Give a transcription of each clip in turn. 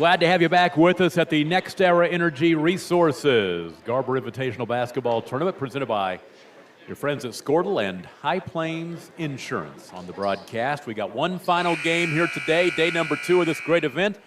Glad to have you back with us at the Next Era Energy Resources Garber Invitational Basketball Tournament presented by your friends at Scortle and High Plains Insurance. On the broadcast, we got one final game here today, day number 2 of this great event.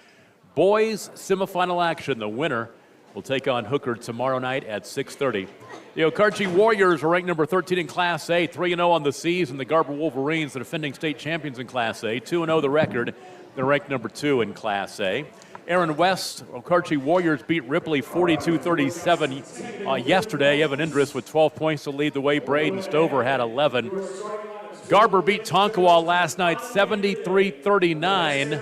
Boys semifinal action. The winner will take on Hooker tomorrow night at 6:30. The Okarche Warriors are ranked number 13 in Class A, 3-0 on the season. The Garber Wolverines, the defending state champions in Class A, 2-0 the record. They're ranked number 2 in Class A. Aaron West, Okarche Warriors beat Ripley 42-37 yesterday. Evan Indris with 12 points to lead the way. Braden Stover had 11. Garber beat Tonkawa last night 73-39.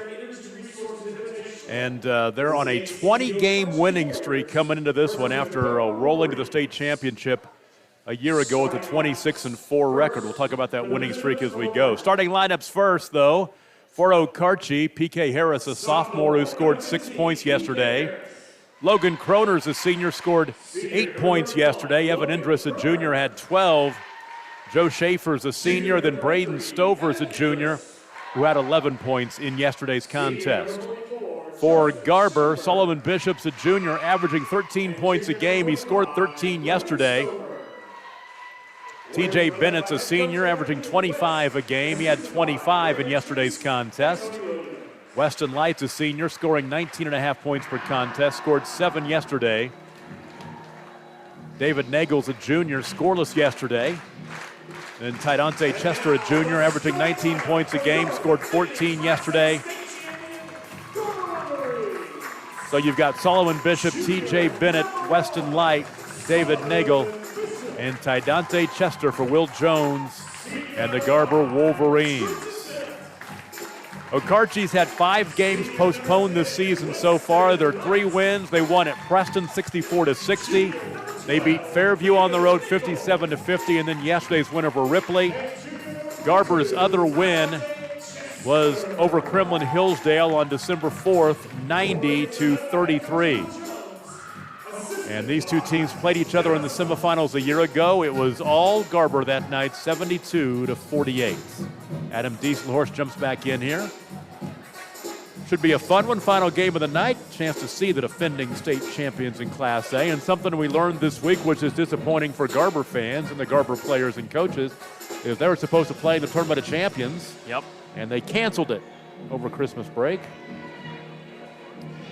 And they're on a 20-game winning streak coming into this one after rolling to the state championship a year ago with a 26-4 record. We'll talk about that winning streak as we go. Starting lineups first, though. For Okarche, P.K. Harris, a sophomore who scored 6 points yesterday. Logan Kroners, a senior, scored 8 points yesterday. Evan Indris, a junior, had 12. Joe Schaefer's a senior. Then Braden Stover's a junior, who had 11 points in yesterday's contest. For Garber, Sullivan Bishop's a junior, averaging 13 points a game. He scored 13 yesterday. TJ Bennett's a senior, averaging 25 a game. He had 25 in yesterday's contest. Weston Light's a senior, scoring 19.5 points per contest, scored 7 yesterday. David Nagel's a junior, scoreless yesterday. And Tidante Chester, a junior, averaging 19 points a game, scored 14 yesterday. So you've got Sullivan Bishop, TJ Bennett, Weston Light, David Nagel, and Tidante Chester for Will Jones and the Garber Wolverines. Okarche's had 5 games postponed this season so far. They're 3 wins. They won at Preston 64-60. They beat Fairview on the road 57-50, and then yesterday's win over Ripley. Garber's other win was over Kremlin Hillsdale on December 4th, 90-33. And these two teams played each other in the semifinals a year ago. It was all Garber that night, 72-48. Adam Dieselhorst jumps back in here. Should be a fun one, final game of the night. Chance to see the defending state champions in Class A. And something we learned this week, which is disappointing for Garber fans and the Garber players and coaches, is they were supposed to play in the Tournament of Champions. Yep. And they canceled it over Christmas break.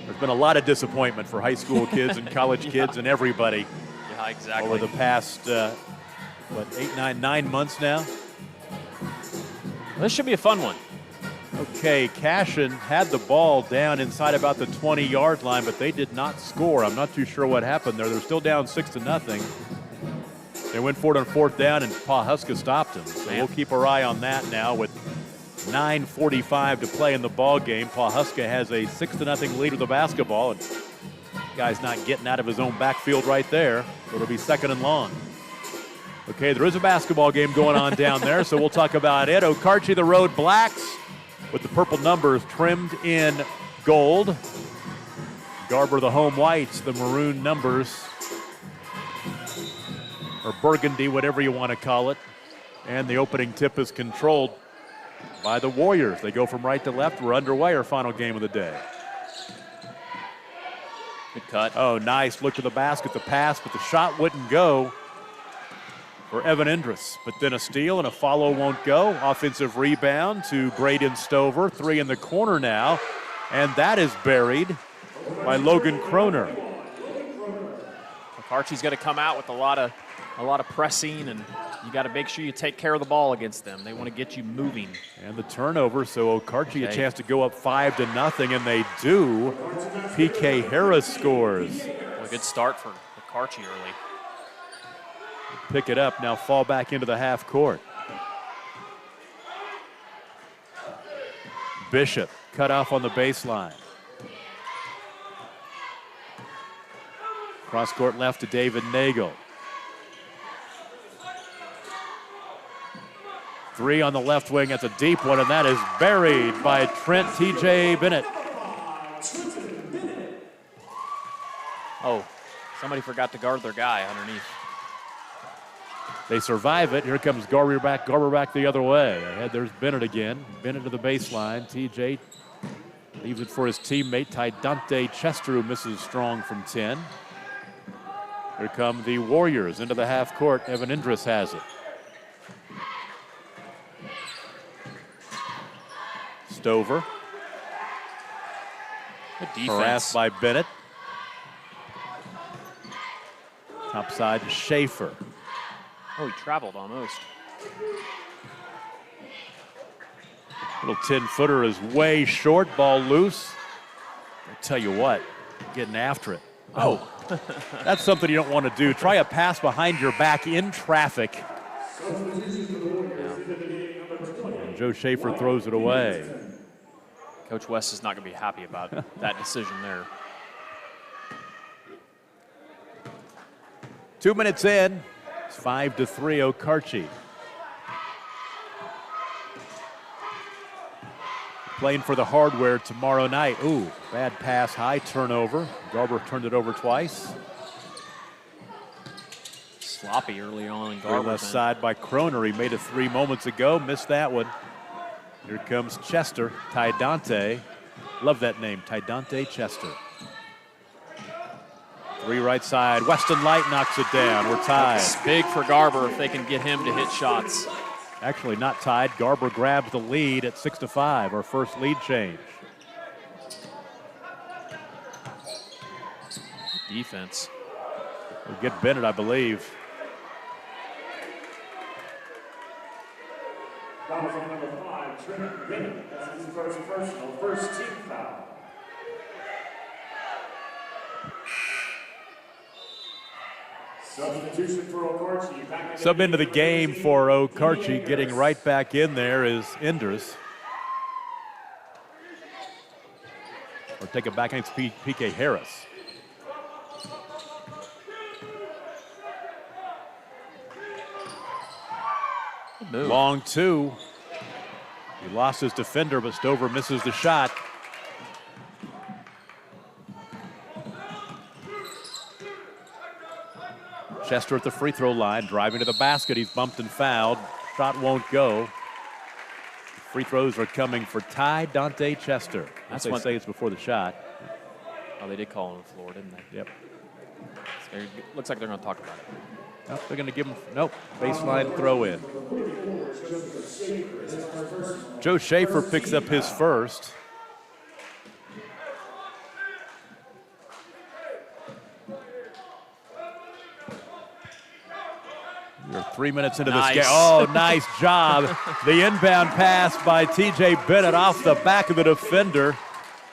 There's been a lot of disappointment for high school kids and college kids and everybody. Yeah, exactly. Over the past, 9 months now. This should be a fun one. Okay, Cashin had the ball down inside about the 20-yard line, but they did not score. I'm not too sure what happened there. They're still down 6-0. They went for it on 4th down, and Pawhuska stopped them. So we'll keep our eye on that now with 9:45 to play in the ball game. Pawhuska has a 6-0 lead with the basketball, and the guy's not getting out of his own backfield right there. So it'll be 2nd and long. Okay, there is a basketball game going on down there, so we'll talk about it. Okarche, the Road Blacks, with the purple numbers trimmed in gold. Garber, the home whites, the maroon numbers, or burgundy, whatever you want to call it. And the opening tip is controlled by the Warriors. They go from right to left. We're underway, our final game of the day. Good cut. Oh, nice. Look to the basket, the pass, but the shot wouldn't go for Evan Indris. But then a steal and a follow won't go. Offensive rebound to Braden Stover. 3 in the corner now. And that is buried by Logan Kroner. Okarche's got to come out with a lot of pressing, and you got to make sure you take care of the ball against them. They want to get you moving. And the turnover, so Okarche a chance to go up 5-0, and they do. P.K. Harris scores. Well, a good start for Okarche early. Pick it up, now fall back into the half court. Bishop cut off on the baseline. Cross court left to David Nagel. 3 on the left wing. That's a deep one, and that is buried by Trent T.J. Bennett. Oh, somebody forgot to guard their guy underneath. They survive it. Here comes Garber back the other way. Ahead, there's Bennett again. Bennett to the baseline. T.J. Leaves it for his teammate, Tydante Chester, who misses strong from 10. Here come the Warriors into the half court. Evan Indris has it. Stover. Good defense. Harassed by Bennett. Top side to Schaefer. Oh, he traveled almost. Little 10-footer is way short. Ball loose. I tell you what, getting after it. Oh, that's something you don't want to do. Try a pass behind your back in traffic. And Joe Schaefer throws it away. Coach West is not going to be happy about that decision there. 2 minutes in. It's 5-3 Okarche. Playing for the Hardware tomorrow night. Ooh, bad pass, high turnover. Garber turned it over twice. Sloppy early on in Garber. Garber. Left side by Kroner. He made it 3 moments ago, missed that one. Here comes Chester, Tydante. Love that name, Tydante Chester. 3 right side. Weston Light knocks it down. We're tied. It's big for Garber if they can get him to hit shots. Actually not tied. Garber grabs the lead at 6-5, our first lead change. Defense. We'll get Bennett, I believe. Foul from number 5, Trent Bennett. That's his first personal, first team foul. Substitution for Okarche. Sub into the game for Okarche. Getting right back in there is Enders. Or take it back against PK Harris. Long 2. He lost his defender, but Stover misses the shot. Chester at the free throw line, driving to the basket. He's bumped and fouled. Shot won't go. Free throws are coming for Tydante Chester. That's They what say it's before the shot. Oh, they did call him the floor, didn't they? Yep. Looks like they're going to talk about it. Nope, they're going to give him, nope, baseline throw in. Joe Schaefer picks up his first. We're 3 minutes into this game. Oh, nice job. The inbound pass by TJ Bennett off the back of the defender.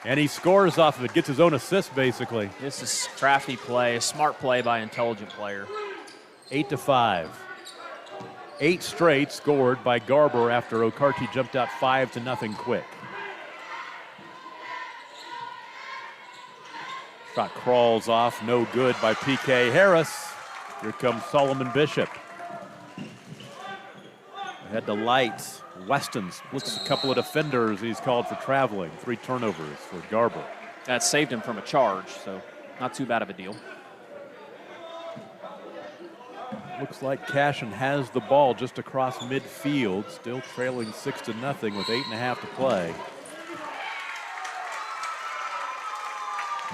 And he scores off of it, gets his own assist basically. This is crafty play, a smart play by an intelligent player. 8-5. 8 straight scored by Garber after Okarche jumped out 5-0 quick. Shot crawls off, no good by PK Harris. Here comes Solomon Bishop. Ahead to Light. Weston splits a couple of defenders. He's called for traveling. 3 turnovers for Garber. That saved him from a charge, so not too bad of a deal. Looks like Cashin has the ball just across midfield, still trailing 6-0 with 8.5 to play.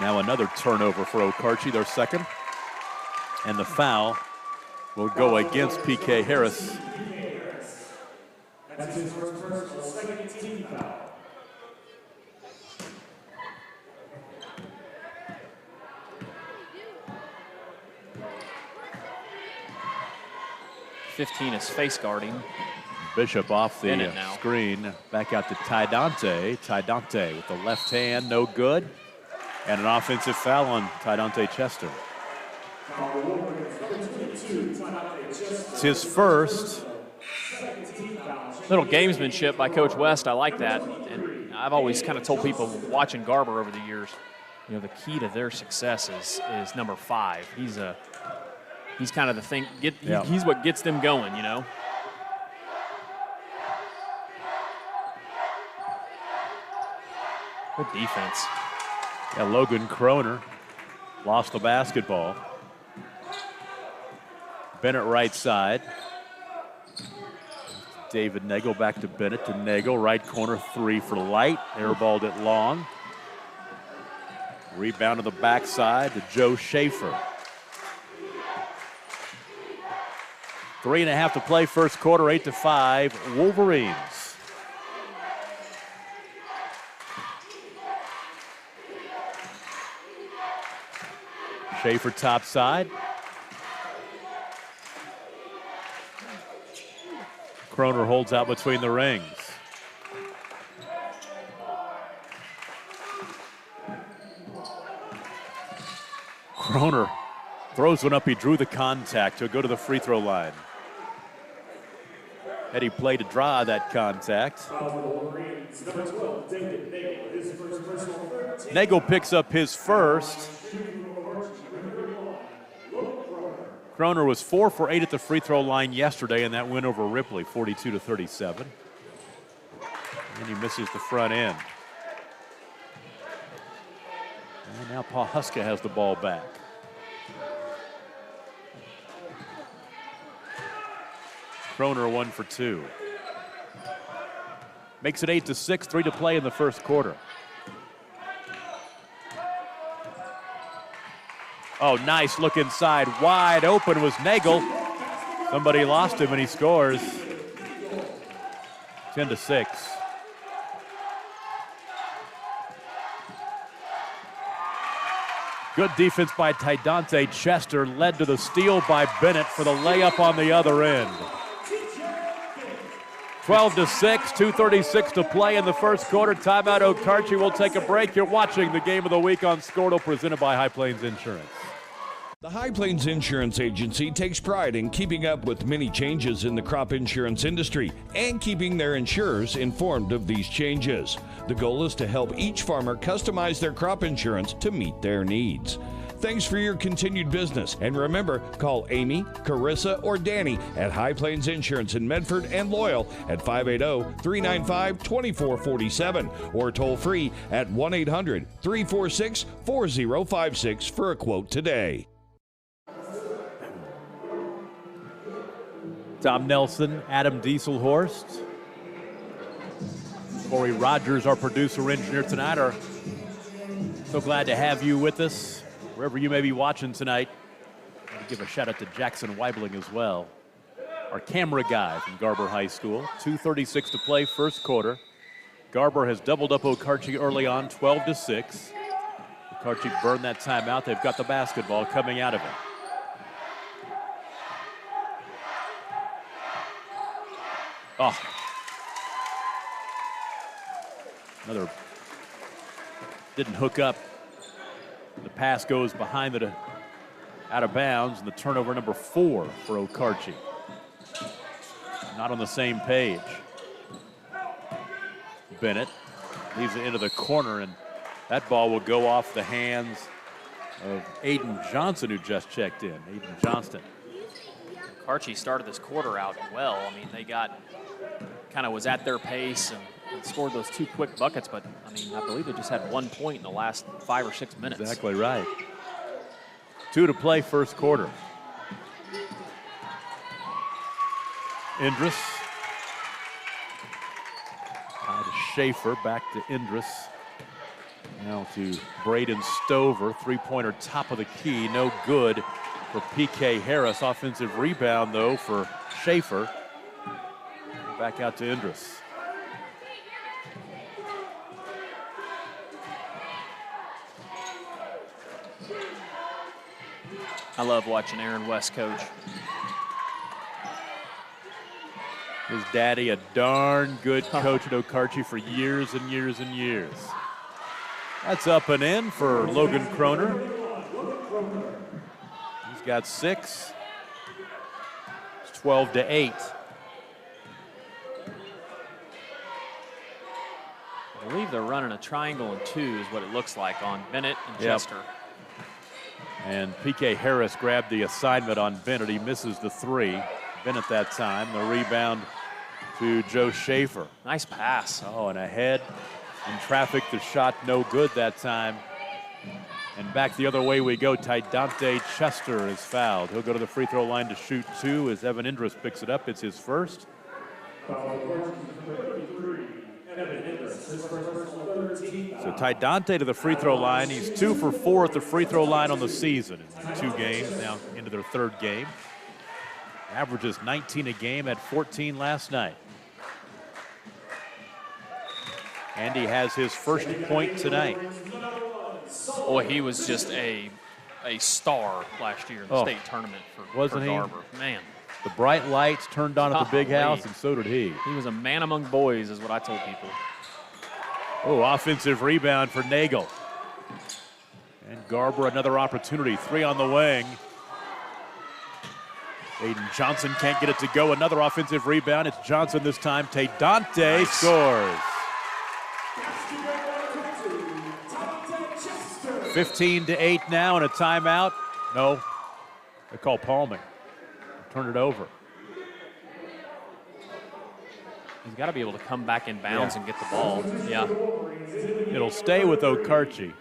Now another turnover for Okarche, their second. And the foul will go against PK Harris. That's his first personal, second team foul. $15 is face guarding. Bishop off the Bennett now. screen. Back out to Tydante. Tydante with the left hand, no good. And an offensive foul on Tydante Chester. It's his first. Little gamesmanship by Coach West. I like that. And I've always kind of told people watching Garber over the years, you know, the key to their success is number 5. He's kind of the thing. He's what gets them going, you know. Good defense. Yeah, Logan Kroner lost the basketball. Bennett right side. David Nagel back to Bennett to Nagel. Right corner 3 for Light. Airballed it long. Rebound to the backside to Joe Schaefer. 3.5 to play first quarter, 8-5, Wolverines. Schaefer top side. Kroner holds out between the rings. Kroner throws one up. He drew the contact. He'll go to the free throw line. Eddie play to draw that contact. Nagel picks up his first. Kroner was 4 for 8 at the free throw line yesterday in that win over Ripley, 42-37. And he misses the front end. And now Paul Huska has the ball back. Kroner 1 for 2. Makes it 8-6, 3 to play in the first quarter. Oh, nice look inside. Wide open was Nagel. Somebody lost him and he scores. 10-6. Good defense by Tidante Chester, led to the steal by Bennett for the layup on the other end. 12-6, 2:36 to play in the first quarter. Timeout Okarche. We'll take a break. You're watching the Game of the Week on Scordo, presented by High Plains Insurance. The High Plains Insurance Agency takes pride in keeping up with many changes in the crop insurance industry and keeping their insurers informed of these changes. The goal is to help each farmer customize their crop insurance to meet their needs. Thanks for your continued business. And remember, call Amy, Carissa, or Danny at High Plains Insurance in Medford and Loyal at 580-395-2447 or toll free at 1-800-346-4056 for a quote today. Tom Nelson, Adam Dieselhorst, Corey Rogers, our producer engineer tonight, are so glad to have you with us wherever you may be watching tonight. I want to give a shout out to Jackson Weibling as well, our camera guy from Garber High School. 2:36 to play first quarter. Garber has doubled up Okarche early on, 12-6. Okarche burned that timeout. They've got the basketball coming out of it. Oh. Another didn't hook up. The pass goes behind the out of bounds, and the turnover number 4 for Okarche. Not on the same page. Bennett leaves it into the corner, and that ball will go off the hands of Aiden Johnson, who just checked in. Aiden Johnston. Okarche started this quarter out well. I mean, they got kind of was at their pace and scored those 2 quick buckets, but I mean, I believe they just had 1 point in the last 5 or 6 minutes. Exactly right. 2 to play first quarter. Indris. To Schaefer, back to Indris. Now to Braden Stover, 3-pointer top of the key, no good for P.K. Harris. Offensive rebound though for Schaefer. Back out to Indris. I love watching Aaron West coach. His daddy, a darn good coach at Okarche for years and years and years. That's up and in for Logan Kroner. He's got 6. It's 12-8. I believe they're running a triangle and 2 is what it looks like on Bennett and Chester. And P.K. Harris grabbed the assignment on Bennett. He misses the 3. Bennett that time. The rebound to Joe Schaefer. Nice pass. Oh, and ahead in traffic. The shot no good that time. And back the other way we go. Tidante Chester is fouled. He'll go to the free throw line to shoot 2 as Evan Indris picks it up. It's his first. So Ty Dante to the free throw line. He's 2 for 4 at the free throw line on the season in 2 games, now into their 3rd game. Averages 19 a game, at 14 last night. And he has his first point tonight. Boy, he was just a star last year in the state tournament for Garber. Man. The bright lights turned on at the big house, and so did he. He was a man among boys, is what I told people. Oh, offensive rebound for Nagel. And Garber, another opportunity. 3 on the wing. Aiden Johnson can't get it to go. Another offensive rebound. It's Johnson this time. Tay Dante scores. 15-8 now, and a timeout. No, they call palming. Turn it over. He's got to be able to come back in bounds and get the ball. Yeah. It'll stay with Okarche.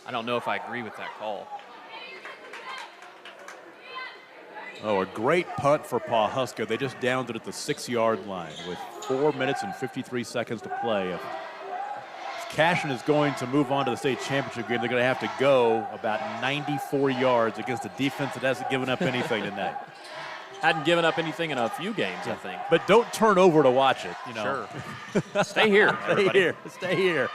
I don't know if I agree with that call. Oh, a great punt for Pawhuska. They just downed it at the 6-yard line with 4 minutes and 53 seconds to play. If Cashin is going to move on to the state championship game, they're going to have to go about 94 yards against a defense that hasn't given up anything tonight. Hadn't given up anything in a few games, I think. But don't turn over to watch it, you know. Sure. Stay here, everybody. Stay here.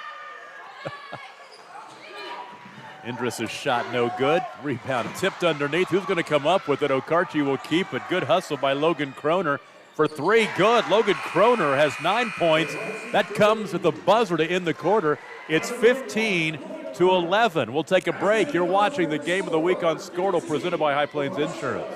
Indris' shot no good. Rebound tipped underneath. Who's going to come up with it? Okarche will keep it. Good hustle by Logan Kroner for 3. Good. Logan Kroner has 9 points. That comes at the buzzer to end the quarter. It's 15-11. We'll take a break. You're watching the Game of the Week on Scortal, presented by High Plains Insurance.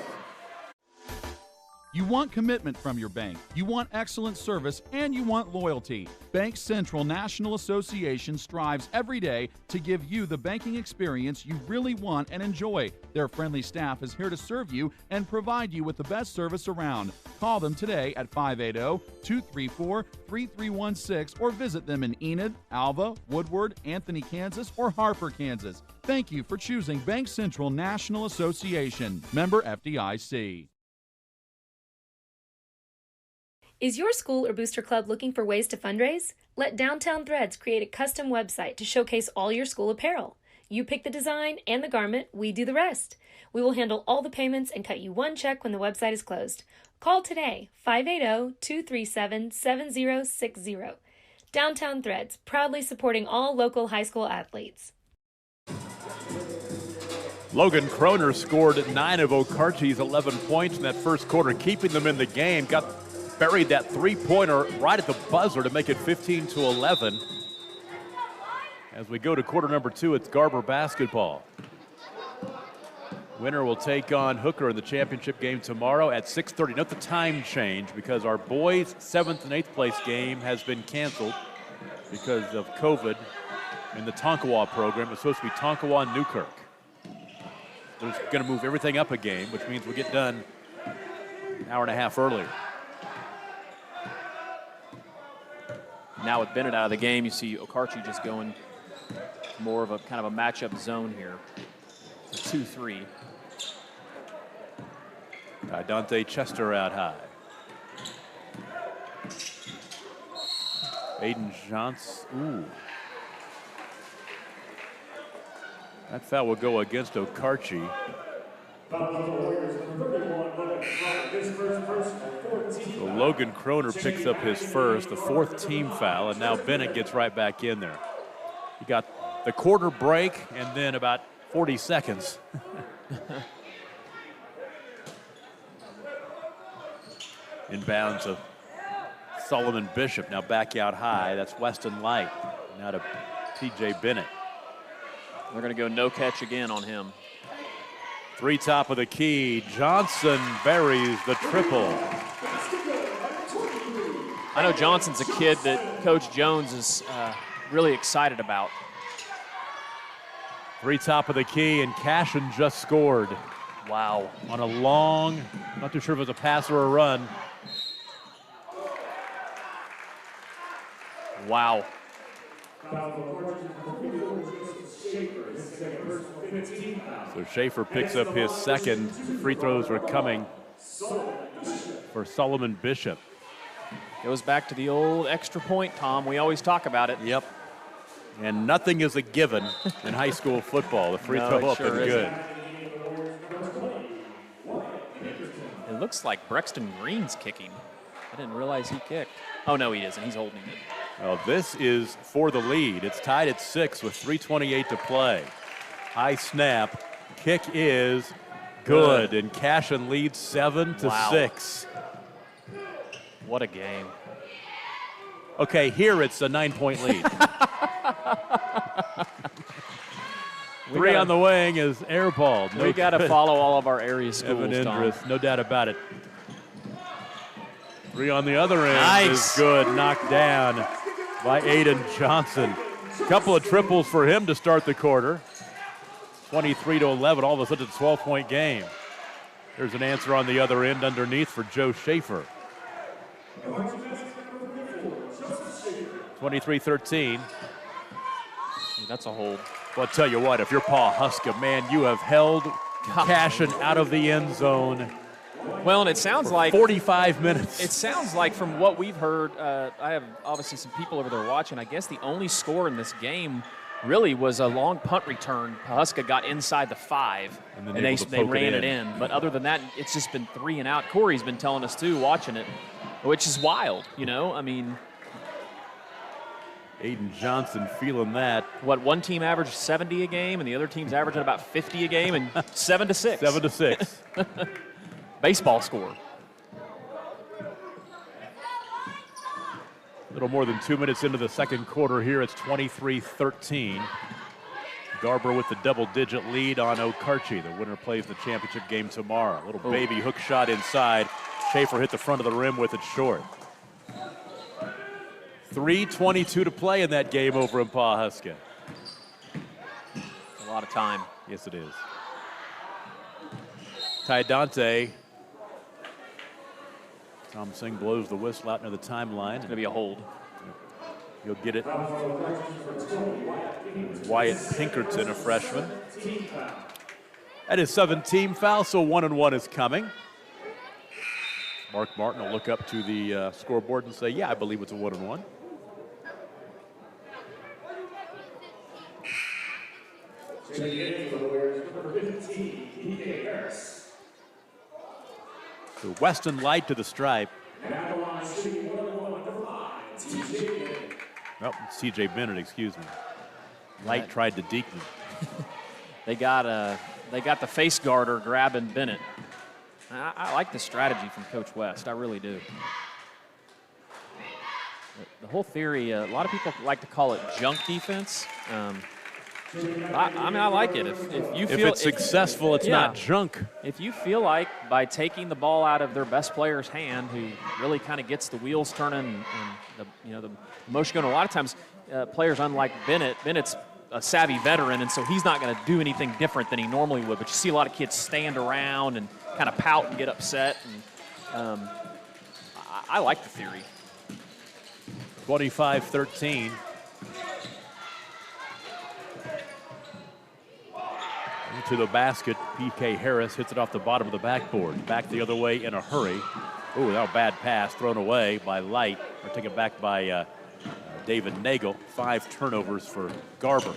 You want commitment from your bank, you want excellent service, and you want loyalty. Bank Central National Association strives every day to give you the banking experience you really want and enjoy. Their friendly staff is here to serve you and provide you with the best service around. Call them today at 580-234-3316 or visit them in Enid, Alva, Woodward, Anthony, Kansas, or Harper, Kansas. Thank you for choosing Bank Central National Association. Member FDIC. Is your school or booster club looking for ways to fundraise? Let Downtown Threads create a custom website to showcase all your school apparel. You pick the design and the garment, we do the rest. We will handle all the payments and cut you one check when the website is closed. Call today, 580-237-7060. Downtown Threads, proudly supporting all local high school athletes. Logan Kroner scored 9 of Okarche's 11 points in that first quarter, keeping them in the game. Buried that 3-pointer right at the buzzer to make it 15-11. As we go to quarter number 2, it's Garber basketball. Winner will take on Hooker in the championship game tomorrow at 6:30. Note the time change because our boys' 7th and 8th place game has been canceled because of COVID in the Tonkawa program. It's supposed to be Tonkawa and Newkirk. They're going to move everything up a game, which means we get done an hour and a half earlier. Now with Bennett out of the game, you see Okarche just going more of a kind of a matchup zone here. It's a 2-3. Dante Chester out high. Aiden Johnson. Ooh. That foul will go against Okarche. So Logan Kroner picks up his first, the 4th team foul, and now Bennett gets right back in there. He got the quarter break and then about 40 seconds. Inbounds of Solomon Bishop, now back out high. That's Weston Light. Now to TJ Bennett. They're going to go no catch again on him. 3 top of the key. Johnson buries the triple. I know Johnson's a kid that Coach Jones is really excited about. 3 top of the key, and Cashin just scored. Wow. On a long, not too sure if it was a pass or a run. Wow. So Schaefer picks up his second. Free throws are coming for Solomon Bishop. Goes back to the old extra point, Tom. We always talk about it. Yep. And nothing is a given in high school football. The free throw up and good. It looks like Brexton Green's kicking. I didn't realize he kicked. Oh, no, he isn't. He's holding it. Well, this is for the lead. It's tied at 6 with 3:28 to play. High snap. Kick is good. And Cashin leads 7-6. What a game. Okay, here it's a 9-point lead. Three on the wing is airballed. We got to follow all of our area schools, Evan Tom. Indris, no doubt about it. Three on the other end Nice. is good. Knocked down by Aiden Johnson. A couple of triples for him to start the quarter. 23-11, all of a sudden it's a 12-point game. There's an answer on the other end underneath for Joe Schaefer. 23-13. That's a hold. Well, I'll tell you what, if you're Paul Huska, man, you have held Cashin out of the end zone. Well, and it sounds like 45 minutes. It sounds like from what we've heard, I have obviously some people over there watching. I guess the only score in this game really was a long punt return. Huska got inside the 5, and they ran it in. But other than that, it's just been 3 and out. Corey's been telling us, too, watching it, which is wild, you know? I mean, Aiden Johnson feeling that. what, one team averaged 70 a game, and the other team's averaging about 50 a game, and 7-6. 7-6. Baseball score. A little more than 2 minutes into the second quarter here. It's 23-13. Garber with the double-digit lead on Okarche. The winner plays the championship game tomorrow. A little baby hook shot inside. Schaefer hit the front of the rim with it short. 3:22 to play in that game over in Pawhuska. A lot of time. Yes, it is. Ty Dante. Tom Singh blows the whistle out near the timeline. It's going to be a hold. You'll get it. Wyatt Pinkerton, a freshman. That is 7-team foul, so 1-and-1 is coming. Mark Martin will look up to the scoreboard and say, yeah, I believe it's a 1-and-1. So Weston Light to the stripe. Oh, C.J. Bennett, excuse me. Light tried to deke me. They got the face guarder grabbing Bennett. I like the strategy from Coach West. I really do. The whole theory, a lot of people like to call it junk defense. I like it. If you feel if it's successful, it's not junk. If you feel like by taking the ball out of their best player's hand, who really kind of gets the wheels turning and the motion going, a lot of times players unlike Bennett's a savvy veteran, and so he's not going to do anything different than he normally would. But you see a lot of kids stand around and kind of pout and get upset. And I like the theory. 25-13. To the basket, P.K. Harris hits it off the bottom of the backboard. Back the other way in a hurry. Oh, that was a bad pass thrown away by Light, or taken back by David Nagel. 5 turnovers for Garber.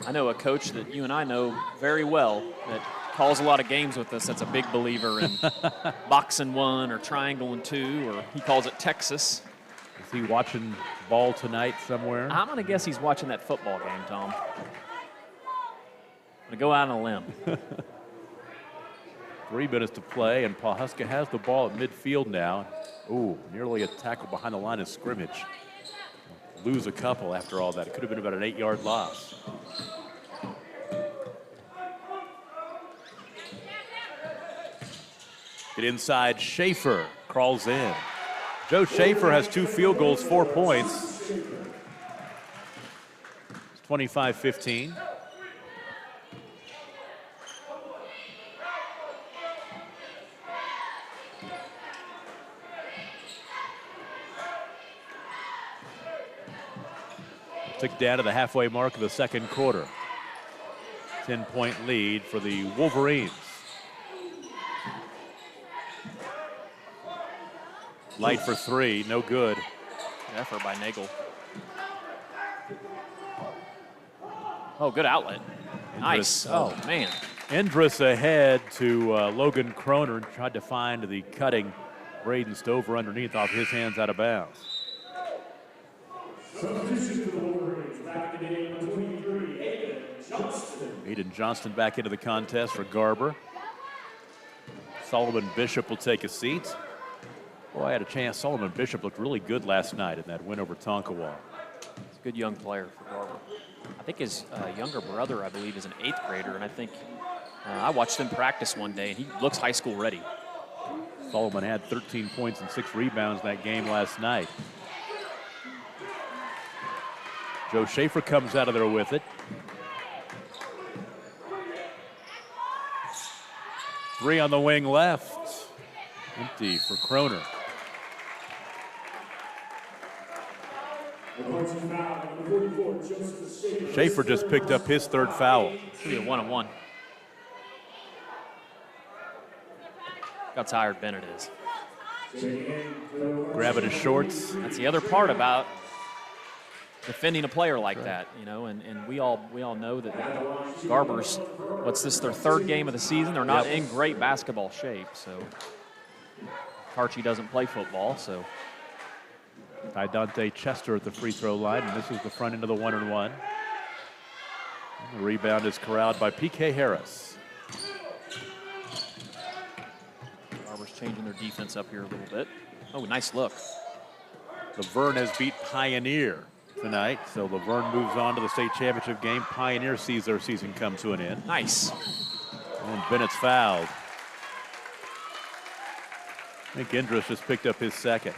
I know a coach that you and I know very well that calls a lot of games with us. That's a big believer in boxing 1 or triangle and 2, or he calls it Texas. Is he watching ball tonight somewhere? I'm going to guess he's watching that football game, Tom. I'm going to go out on a limb. 3 minutes to play, and Pawhuska has the ball at midfield now. Ooh, nearly a tackle behind the line of scrimmage. Lose a couple after all that. It could have been about an 8-yard loss. Get inside, Schaefer crawls in. Joe Schaefer has 2 field goals, 4 points. It's 25-15. Took down to the halfway mark of the second quarter. 10-point lead for the Wolverines. Light for three, no good. Good effort by Nagel. Oh, good outlet. Nice. Oh, man. Indris ahead to Logan Kroner. Tried to find the cutting Braden Stover underneath off his hands out of bounds. Aiden Johnston back into the contest for Garber. Solomon Bishop will take a seat. Boy, I had a chance. Solomon Bishop looked really good last night in that win over Tonkawa. He's a good young player for Garber. I think his younger brother, I believe, is an 8th grader, and I think I watched him practice one day, and he looks high school ready. Solomon had 13 points and 6 rebounds in that game last night. Joe Schaefer comes out of there with it. 3 on the wing left. Empty for Kroner. Schaefer just picked up his 3rd foul. Should be a 1-on-1. How tired Bennett is. Grabbing his shorts. That's the other part about defending a player like that, you know, and we all know that Garber's, what's this, their 3rd game of the season? They're not in great basketball shape, so Okarche doesn't play football, so. Dante Chester at the free throw line, and this is the front end of the 1-and-1. The rebound is corralled by P.K. Harris. Garber's changing their defense up here a little bit. Oh, nice look. Laverne has beat Pioneer tonight, so Laverne moves on to the state championship game. Pioneer sees their season come to an end. Nice. And Bennett's fouled. I think Indris just picked up his 2nd.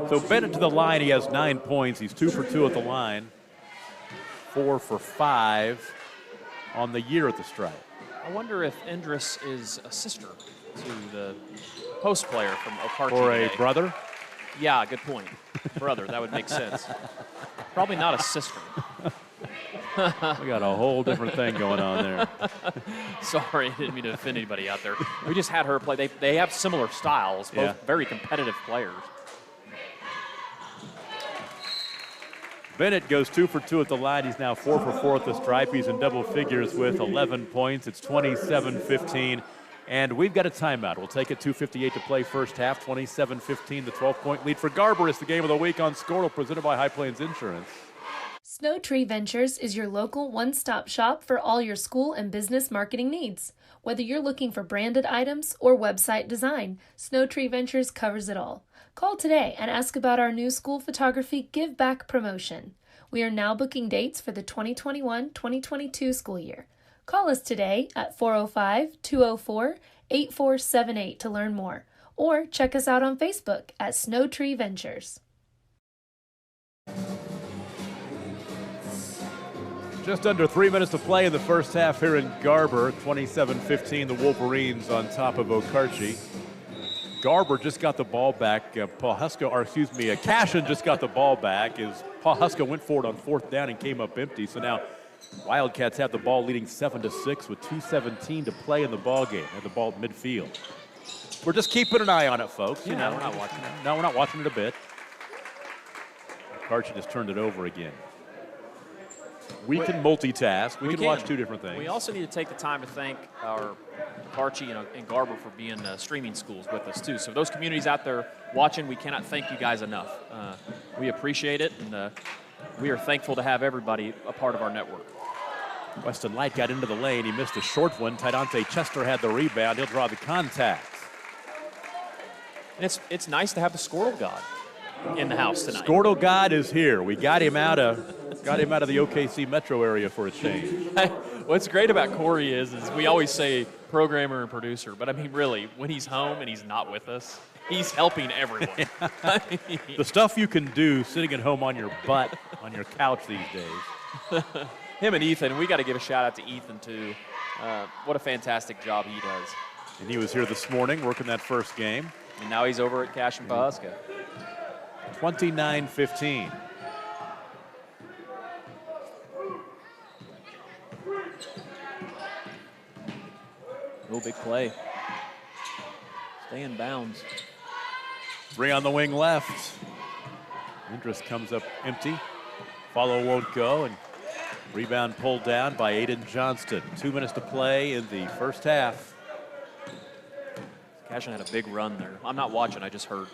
So Bennett to the line, he has 9 points. He's 2 for 2 at the line. 4 for 5 on the year at the stripe. I wonder if Indris is a sister to the post player from Okarche Or today. a brother? Yeah, good point. Brother, that would make sense. Probably not a sister. We got a whole different thing going on there. Sorry, I didn't mean to offend anybody out there. We just had her play. They have similar styles, both very competitive players. Bennett goes 2 for 2 at the line. He's now 4 for 4 at the stripe. He's in double figures with 11 points. It's 27-15. And we've got a timeout. We'll take it 2:58 to play first half. 27-15, the 12-point lead for Garber. It's the game of the week on Squirtle, presented by High Plains Insurance. Snow Tree Ventures is your local one-stop shop for all your school and business marketing needs. Whether you're looking for branded items or website design, Snow Tree Ventures covers it all. Call today and ask about our new school photography Give Back promotion. We are now booking dates for the 2021-2022 school year. Call us today at 405-204-8478 to learn more, or check us out on Facebook at Snow Tree Ventures. Just under 3 minutes to play in the first half here in Garber. 27-15, the Wolverines on top of Okarche. Garber just got the ball back. Cashin just got the ball back as Paul Huska went forward on 4th down and came up empty. So now Wildcats have the ball leading 7-6 with 2:17 to play in the ball game. They have the ball at midfield. We're just keeping an eye on it, folks. You know, we're not watching it. No, we're not watching it a bit. Okarche just turned it over again. We can multitask. We can watch 2 different things. We also need to take the time to thank our Okarche and Garber for being streaming schools with us, too. So those communities out there watching, we cannot thank you guys enough. We appreciate it, and we are thankful to have everybody a part of our network. Weston Light got into the lane. He missed a short one. Dante Chester had the rebound. He'll draw the contact. And it's nice to have the Squirtle God in the house tonight. Squirtle God is here. We got him out of the OKC metro area for a change. What's great about Corey is we always say programmer and producer, but I mean really, when he's home and he's not with us, he's helping everyone. The stuff you can do sitting at home on your butt, on your couch these days. Him and Ethan, we got to give a shout out to Ethan too. What a fantastic job he does. And he was here this morning working that first game. And now he's over at Cash and Pahuska. 29-15. Oh, big play. Stay in bounds. 3 on the wing left. Indris comes up empty. Follow won't go, and rebound pulled down by Aiden Johnston. 2 minutes to play in the first half. Cashin had a big run there. I'm not watching, I just heard.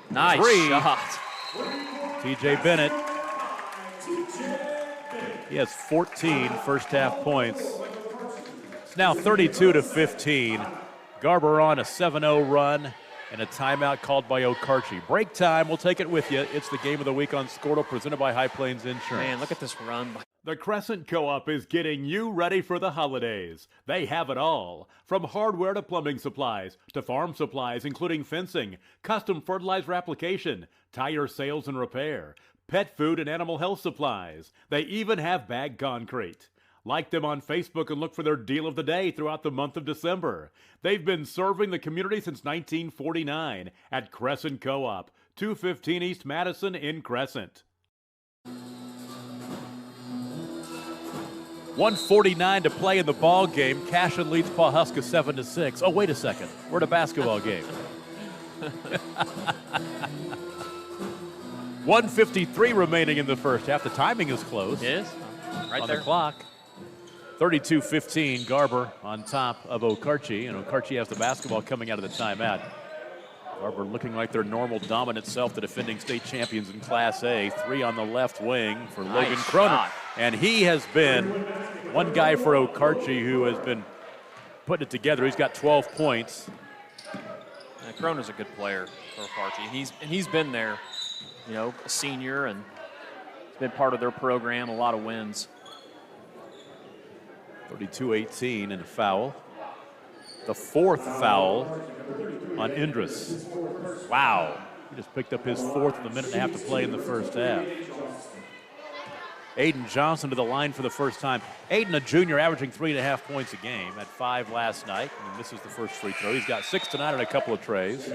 Nice 3. shot. TJ Bennett. He has 14 first half points. It's now 32-15. Garber on a 7-0 run and a timeout called by Okarche. Break time, we'll take it with you. It's the game of the week on Squirtle, presented by High Plains Insurance. Man, look at this run. The Crescent Co-op is getting you ready for the holidays. They have it all, from hardware to plumbing supplies, to farm supplies including fencing, custom fertilizer application, tire sales and repair, pet food and animal health supplies. They even have bagged concrete. Like them on Facebook and look for their deal of the day throughout the month of December. They've been serving the community since 1949 at Crescent Co-op, 215 East Madison in Crescent. 1:49 to play in the ball game. Cashin leads Pawhuska 7-6. Oh, wait a second. We're at a basketball game. 1:53 remaining in the first half. The timing is close. It is. Right on there. the clock. 32-15, Garber on top of Okarche, and Okarche has the basketball coming out of the timeout. Garber looking like their normal dominant self, the defending state champions in Class A. 3 on the left wing for Logan Cronin. Shot. And he has been one guy for Okarche who has been putting it together. He's got 12 points. Cronin's a good player for Okarche. He's been there, you know, a senior, and he's been part of their program, a lot of wins. 32-18 and a foul. The 4th foul on Indris. Wow. He just picked up his 4th in the minute and a half to play in the first half. Aiden Johnson to the line for the first time. Aiden, a junior, averaging 3.5 points a game, at 5 last night. And this is the first free throw. He's got 6 tonight and a couple of trays.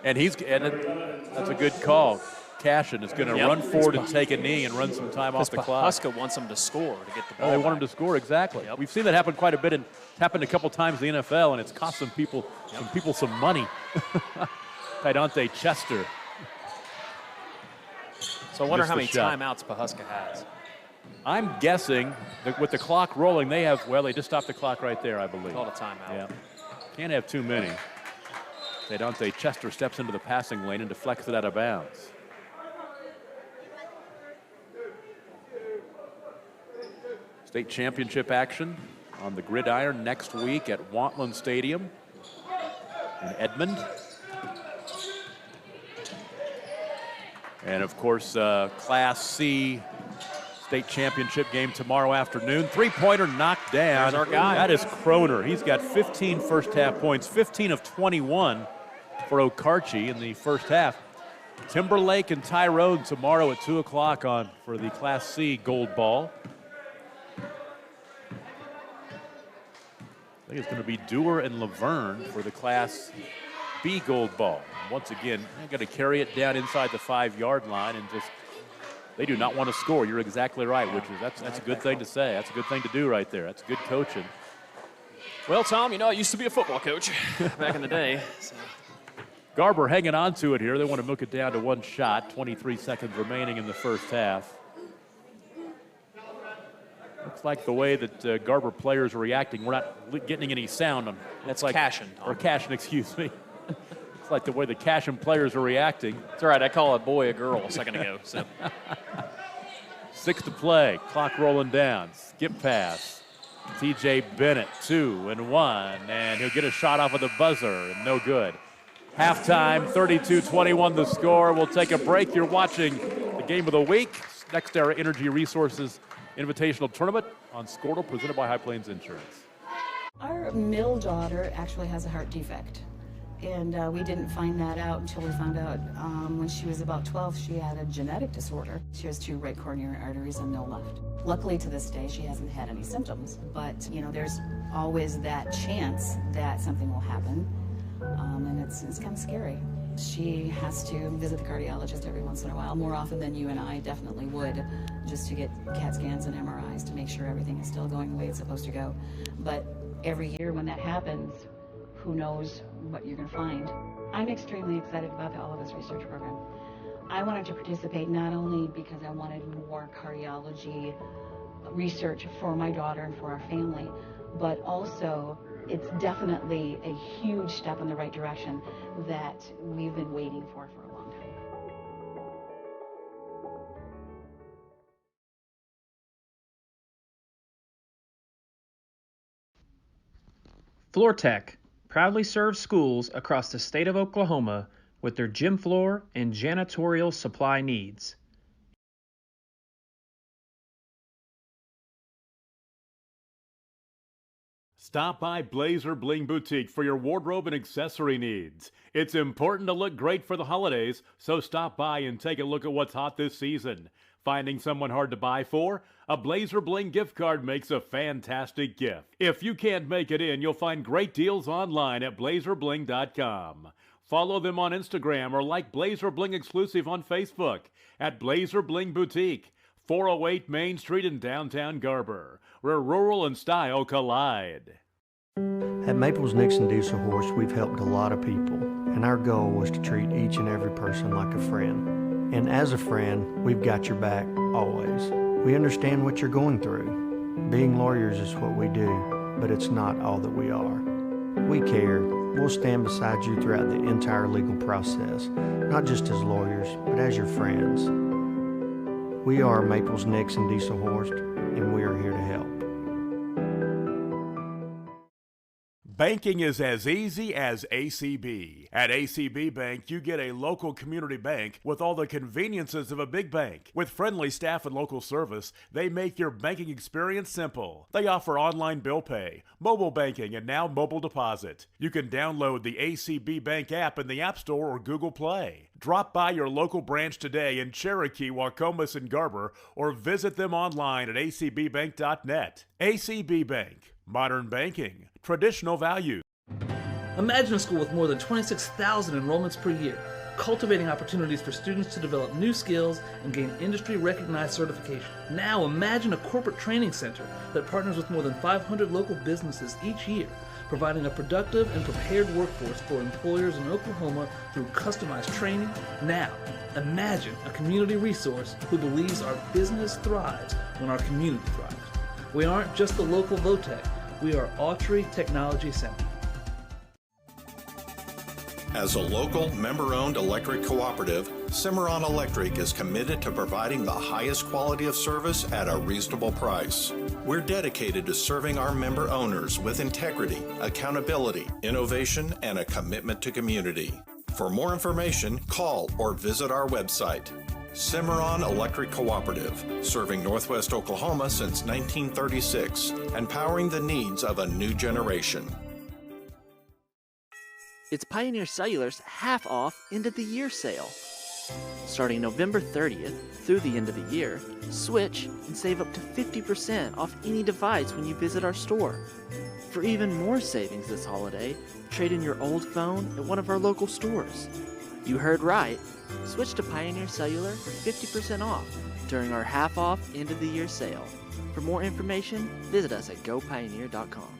And that's a good call. Cashin is going to run forward and take a knee and run some time off the clock. Huska wants him to score to get the ball. Oh, they want him to score, exactly. Yep. We've seen that happen quite a bit, and it's happened a couple times in the NFL, and it's cost some people some money. Tidante Chester. So I wonder Missed how the many shot. timeouts Pawhuska has. I'm guessing that with the clock rolling, they just stopped the clock right there, I believe. Called a timeout. Yeah. Can't have too many. Tidante Chester steps into the passing lane and deflects it out of bounds. State championship action on the gridiron next week at Wantland Stadium in Edmond. And of course, Class C state championship game tomorrow afternoon. 3-pointer knocked down. There's our guy. That is Croner. He's got 15 first half points, 15 of 21 for Okarche in the first half. Timberlake and Tyrone tomorrow at 2 o'clock for the Class C gold ball. I think it's going to be Dewar and Laverne for the Class B gold ball. And once again, they've got to carry it down inside the 5-yard line and they do not want to score. You're exactly right, which is that's a good thing to say. That's a good thing to do right there. That's good coaching. Well, Tom, you know, I used to be a football coach back in the day. So. Garber hanging on to it here. They want to milk it down to 1 shot. 23 seconds remaining in the first half. Looks like the way that Garber players are reacting, we're not getting any sound on. That's like Cashin, Tom. Or Cashin, excuse me. It's like the way the Cashin players are reacting. It's all right. I call a boy a girl a second ago. So. 6 to play. Clock rolling down. Skip pass. TJ Bennett, 2 and 1. And he'll get a shot off of the buzzer. And no good. Halftime, 32-21 the score. We'll take a break. You're watching the game of the week. Next Era Energy Resources Invitational Tournament on Squirtle, presented by High Plains Insurance. Our middle daughter actually has a heart defect, and we didn't find that out until we found out when she was about 12. She had a genetic disorder. She has 2 right coronary arteries and no left. Luckily, to this day, she hasn't had any symptoms, but you know, there's always that chance that something will happen, and it's kind of scary. She has to visit the cardiologist every once in a while, more often than you and I definitely would, just to get CAT scans and MRIs to make sure everything is still going the way it's supposed to go. But every year when that happens, who knows what you're going to find. I'm extremely excited about the All of Us research program. I wanted to participate not only because I wanted more cardiology research for my daughter and for our family, but also it's definitely a huge step in the right direction that we've been waiting for a long time. FloorTech proudly serves schools across the state of Oklahoma with their gym floor and janitorial supply needs. Stop by Blazer Bling Boutique for your wardrobe and accessory needs. It's important to look great for the holidays, so stop by and take a look at what's hot this season. Finding someone hard to buy for? A Blazer Bling gift card makes a fantastic gift. If you can't make it in, you'll find great deals online at blazerbling.com. Follow them on Instagram or like Blazer Bling Exclusive on Facebook at Blazer Bling Boutique, 408 Main Street in downtown Garber, where rural and style collide. At Maples Nixon Diesel Horse, we've helped a lot of people, and our goal was to treat each and every person like a friend. And as a friend, we've got your back, always. We understand what you're going through. Being lawyers is what we do, but it's not all that we are. We care. We'll stand beside you throughout the entire legal process, not just as lawyers, but as your friends. We are Maples Nixon Diesel Horse, and we are here to help. Banking is as easy as ACB. At ACB Bank, you get a local community bank with all the conveniences of a big bank. With friendly staff and local service, they make your banking experience simple. They offer online bill pay, mobile banking, and now mobile deposit. You can download the ACB Bank app in the App Store or Google Play. Drop by your local branch today in Cherokee, Wacomas, and Garber, or visit them online at acbbank.net. ACB Bank. Modern banking. Traditional values. Imagine a school with more than 26,000 enrollments per year, cultivating opportunities for students to develop new skills and gain industry-recognized certification. Now imagine a corporate training center that partners with more than 500 local businesses each year, providing a productive and prepared workforce for employers in Oklahoma through customized training. Now, imagine a community resource who believes our business thrives when our community thrives. We aren't just the local VOTEC, we are Autry Technology Center. As a local, member-owned electric cooperative, Cimarron Electric is committed to providing the highest quality of service at a reasonable price. We're dedicated to serving our member owners with integrity, accountability, innovation, and a commitment to community. For more information, call or visit our website. Cimarron Electric Cooperative, serving Northwest Oklahoma since 1936 and powering the needs of a new generation. It's Pioneer Cellular's half-off end-of-the-year sale. Starting November 30th through the end of the year, switch and save up to 50% off any device when you visit our store. For even more savings this holiday, trade in your old phone at one of our local stores. You heard right. Switch to Pioneer Cellular for 50% off during our half-off end-of-the-year sale. For more information, visit us at gopioneer.com.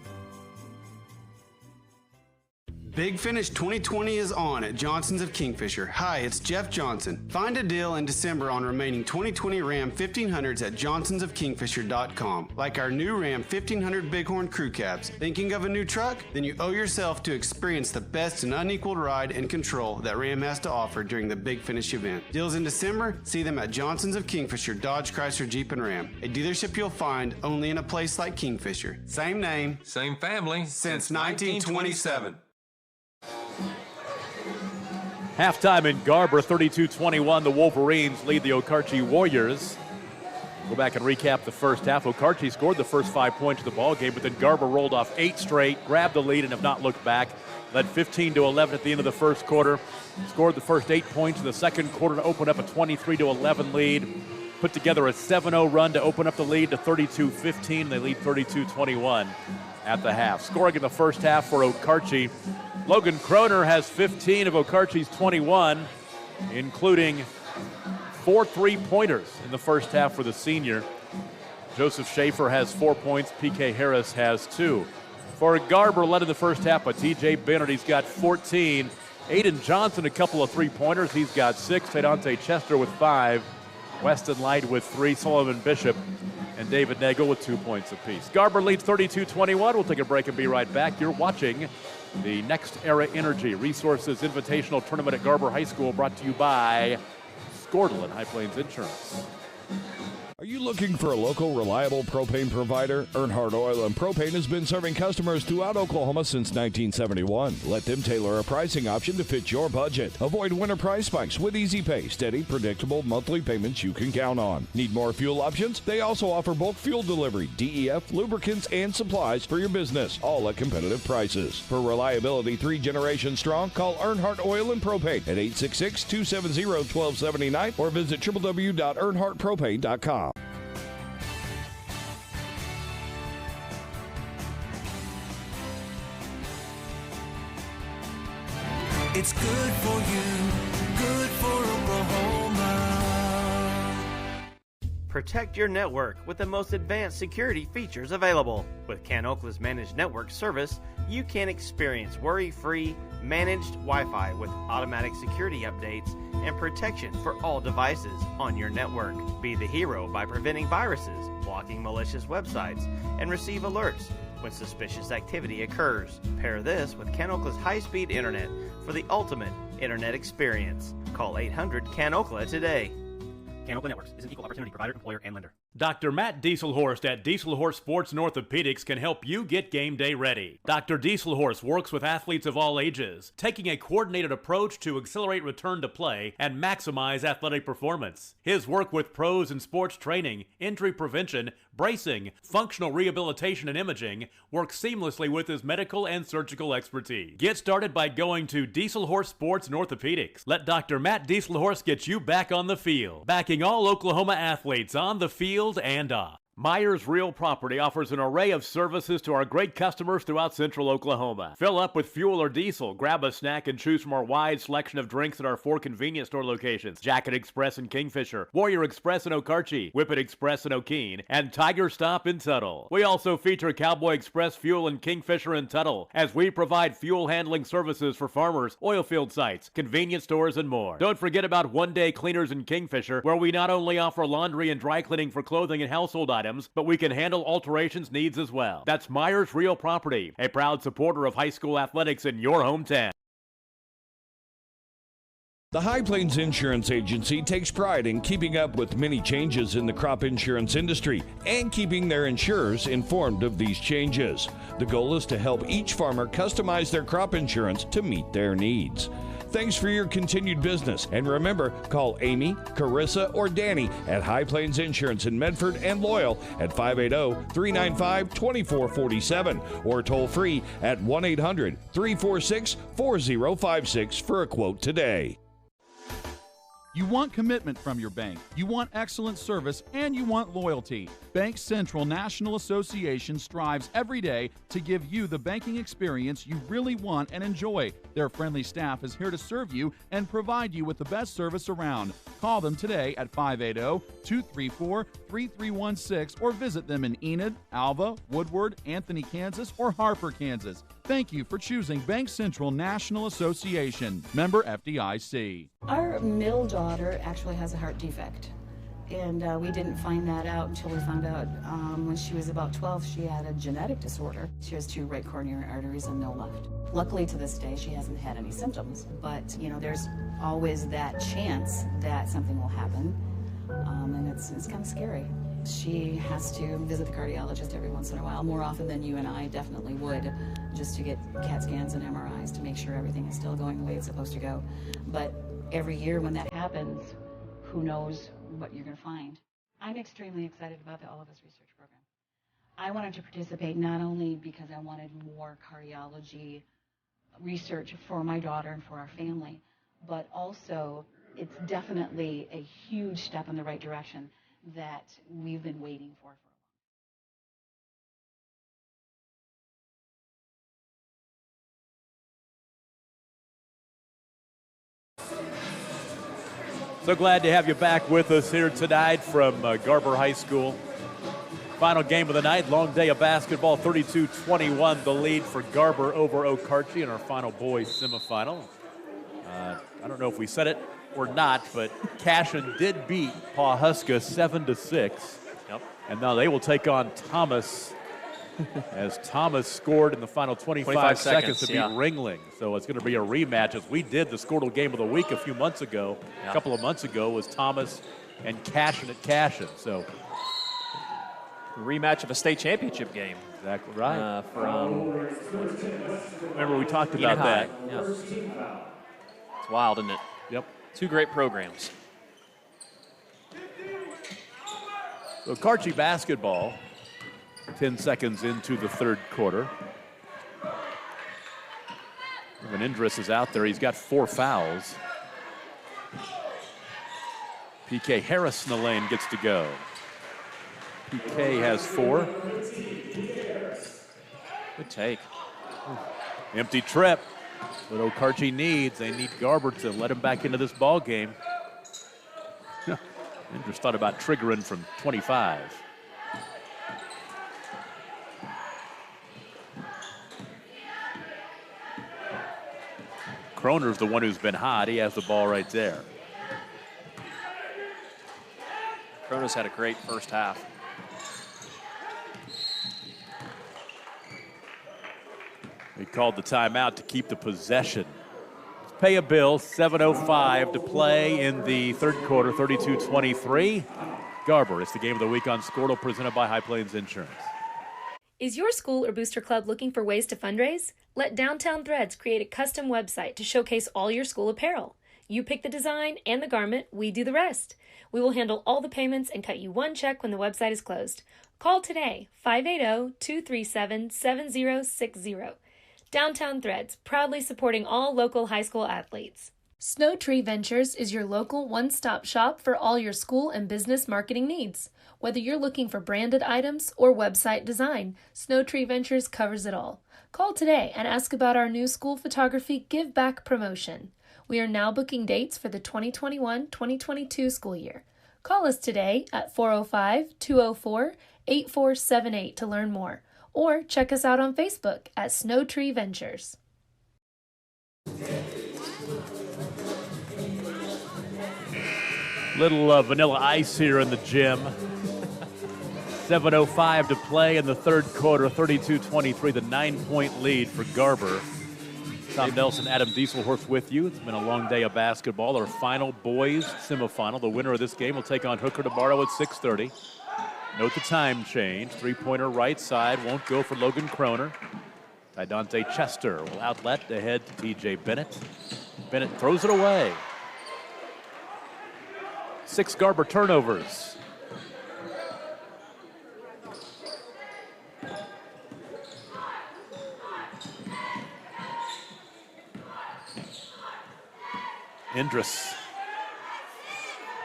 Big Finish 2020 is on at Johnson's of Kingfisher. Hi, it's Jeff Johnson. Find a deal in December on remaining 2020 Ram 1500s at johnsonsofkingfisher.com. Like our new Ram 1500 Bighorn Crew Cabs. Thinking of a new truck? Then you owe yourself to experience the best and unequaled ride and control that Ram has to offer during the Big Finish event. Deals in December? See them at Johnson's of Kingfisher, Dodge, Chrysler, Jeep, and Ram. A dealership you'll find only in a place like Kingfisher. Same name, same family, since 1927. Halftime in Garber, 32-21. The Wolverines lead the Okarche Warriors. Go back and recap the first half. Okarche scored the first 5 points of the ball game, but then Garber rolled off 8 straight, grabbed the lead, and have not looked back. Led 15-11 at the end of the first quarter. Scored the first 8 points in the second quarter to open up a 23-11 lead. Put together a 7-0 run to open up the lead to 32-15. They lead 32-21 at the half. Scoring in the first half for Okarche Logan Kroner has 15 of Okarche's 21, including 4 3-pointers in the first half for the senior. Joseph Schaefer has 4 points. P.K. Harris has 2. For Garber, led in the first half by T.J. Bennett. He's got 14. Aiden Johnson, a couple of 3-pointers. He's got 6. Tadante Chester with 5. Weston Light with 3. Sullivan Bishop and David Nagel with 2 points apiece. Garber leads 32-21. We'll take a break and be right back. You're watching the Next Era Energy Resources Invitational Tournament at Garber High School, brought to you by Scordle and High Plains Insurance. Are you looking for a local, reliable propane provider? Earnhardt Oil and Propane has been serving customers throughout Oklahoma since 1971. Let them tailor a pricing option to fit your budget. Avoid winter price spikes with easy pay, steady, predictable monthly payments you can count on. Need more fuel options? They also offer bulk fuel delivery, DEF, lubricants, and supplies for your business, all at competitive prices. For reliability 3 generations strong, call Earnhardt Oil and Propane at 866-270-1279 or visit www.earnhardtpropane.com. It's good for you, good for Oklahoma. Protect your network with the most advanced security features available. With CanOkla's Managed Network Service, you can experience worry-free, managed Wi-Fi with automatic security updates and protection for all devices on your network. Be the hero by preventing viruses, blocking malicious websites, and receive alerts when suspicious activity occurs. Pair this with CanOkla's high-speed internet for the ultimate internet experience. Call 800-CAN-OKLA today. CanOkla Networks is an equal opportunity provider, employer, and lender. Dr. Matt Dieselhorst at Dieselhorst Sports and Orthopedics can help you get game day ready. Dr. Dieselhorst works with athletes of all ages, taking a coordinated approach to accelerate return to play and maximize athletic performance. His work with pros in sports training, injury prevention, bracing, functional rehabilitation, and imaging works seamlessly with his medical and surgical expertise. Get started by going to Dieselhorst Sports and Orthopedics. Let Dr. Matt Dieselhorst get you back on the field, backing all Oklahoma athletes on the field and off. Myers Real Property offers an array of services to our great customers throughout central Oklahoma. Fill up with fuel or diesel, grab a snack, and choose from our wide selection of drinks at our 4 convenience store locations: Jacket Express in Kingfisher, Warrior Express in Okarche, Whippet Express in Okeen, and Tiger Stop in Tuttle. We also feature Cowboy Express Fuel in Kingfisher and Tuttle, as we provide fuel handling services for farmers, oil field sites, convenience stores, and more. Don't forget about One Day Cleaners in Kingfisher, where we not only offer laundry and dry cleaning for clothing and household items, but we can handle alterations needs as well. That's Myers Real Property, a proud supporter of high school athletics in your hometown. The High Plains Insurance Agency takes pride in keeping up with many changes in the crop insurance industry and keeping their insurers informed of these changes. The goal is to help each farmer customize their crop insurance to meet their needs. Thanks for your continued business, and remember, call Amy, Carissa, or Danny at High Plains Insurance in Medford and Loyal at 580-395-2447 or toll free at 1-800-346-4056 for a quote today. You want commitment from your bank, you want excellent service, and you want loyalty. Bank Central National Association strives every day to give you the banking experience you really want and enjoy. Their friendly staff is here to serve you and provide you with the best service around. Call them today at 580-234-3316 or visit them in Enid, Alva, Woodward, Anthony, Kansas, or Harper, Kansas. Thank you for choosing Bank Central National Association. Member FDIC. Our middle daughter actually has a heart defect. And we didn't find that out until we found out when she was about 12, she had a genetic disorder. She has 2 right coronary arteries and no left. Luckily to this day, she hasn't had any symptoms. But, you know, there's always that chance that something will happen. And it's kind of scary. She has to visit the cardiologist every once in a while, more often than you and I definitely would, just to get CAT scans and MRIs to make sure everything is still going the way it's supposed to go. But every year when that happens, who knows what you're going to find. I'm extremely excited about the All of Us research program. I wanted to participate not only because I wanted more cardiology research for my daughter and for our family, but also it's definitely a huge step in the right direction that we've been waiting for. So glad to have you back with us here tonight from Garber High School. Final game of the night, long day of basketball, 32-21, the lead for Garber over Okarche in our final boys semifinal. I don't know if we said it or not, but Cashin did beat Pawhuska 7-6. Yep. And now they will take on Thomas as Thomas scored in the final 25 seconds to beat Ringling. So it's going to be a rematch as we did the Squirtle game of the week a couple of months ago was Thomas and Cashin at Cashin. So rematch of a state championship game. Exactly right. Remember we talked Enid about that. Yeah. It's wild, isn't it? Yep. Two great programs. So Okarche basketball, 10 seconds into the third quarter. When Indris is out there, he's got 4 fouls. PK Harris in the lane gets to go. PK has 4. Good take. Empty trip. What Okarche needs, they need Garber to let him back into this ball game. Indris thought about triggering from 25. Kroner's the one who's been hot. He has the ball right there. Kroner's had a great first half. He called the timeout to keep the possession. Let's pay a bill, 7:05 to play in the third quarter, 32-23. Garber, it's the game of the week on Squirtle, presented by High Plains Insurance. Is your school or booster club looking for ways to fundraise? Let Downtown Threads create a custom website to showcase all your school apparel. You pick the design and the garment, we do the rest. We will handle all the payments and cut you one check when the website is closed. Call today, 580-237-7060. Downtown Threads, proudly supporting all local high school athletes. Snow Tree Ventures is your local one-stop shop for all your school and business marketing needs. Whether you're looking for branded items or website design, Snow Tree Ventures covers it all. Call today and ask about our new school photography Give Back promotion. We are now booking dates for the 2021-2022 school year. Call us today at 405-204-8478 to learn more, or check us out on Facebook at Snow Tree Ventures. Little vanilla ice here in the gym. 7:05 to play in the third quarter, 32-23, the 9-point lead for Garber. Tom Nelson, Adam Dieselhorst with you. It's been a long day of basketball. Our final boys semifinal. The winner of this game will take on Hooker tomorrow at 6:30. Note the time change. Three-pointer right side won't go for Logan Kroner. Dante Chester will outlet ahead to TJ Bennett. Bennett throws it away. 6 Garber turnovers. Indris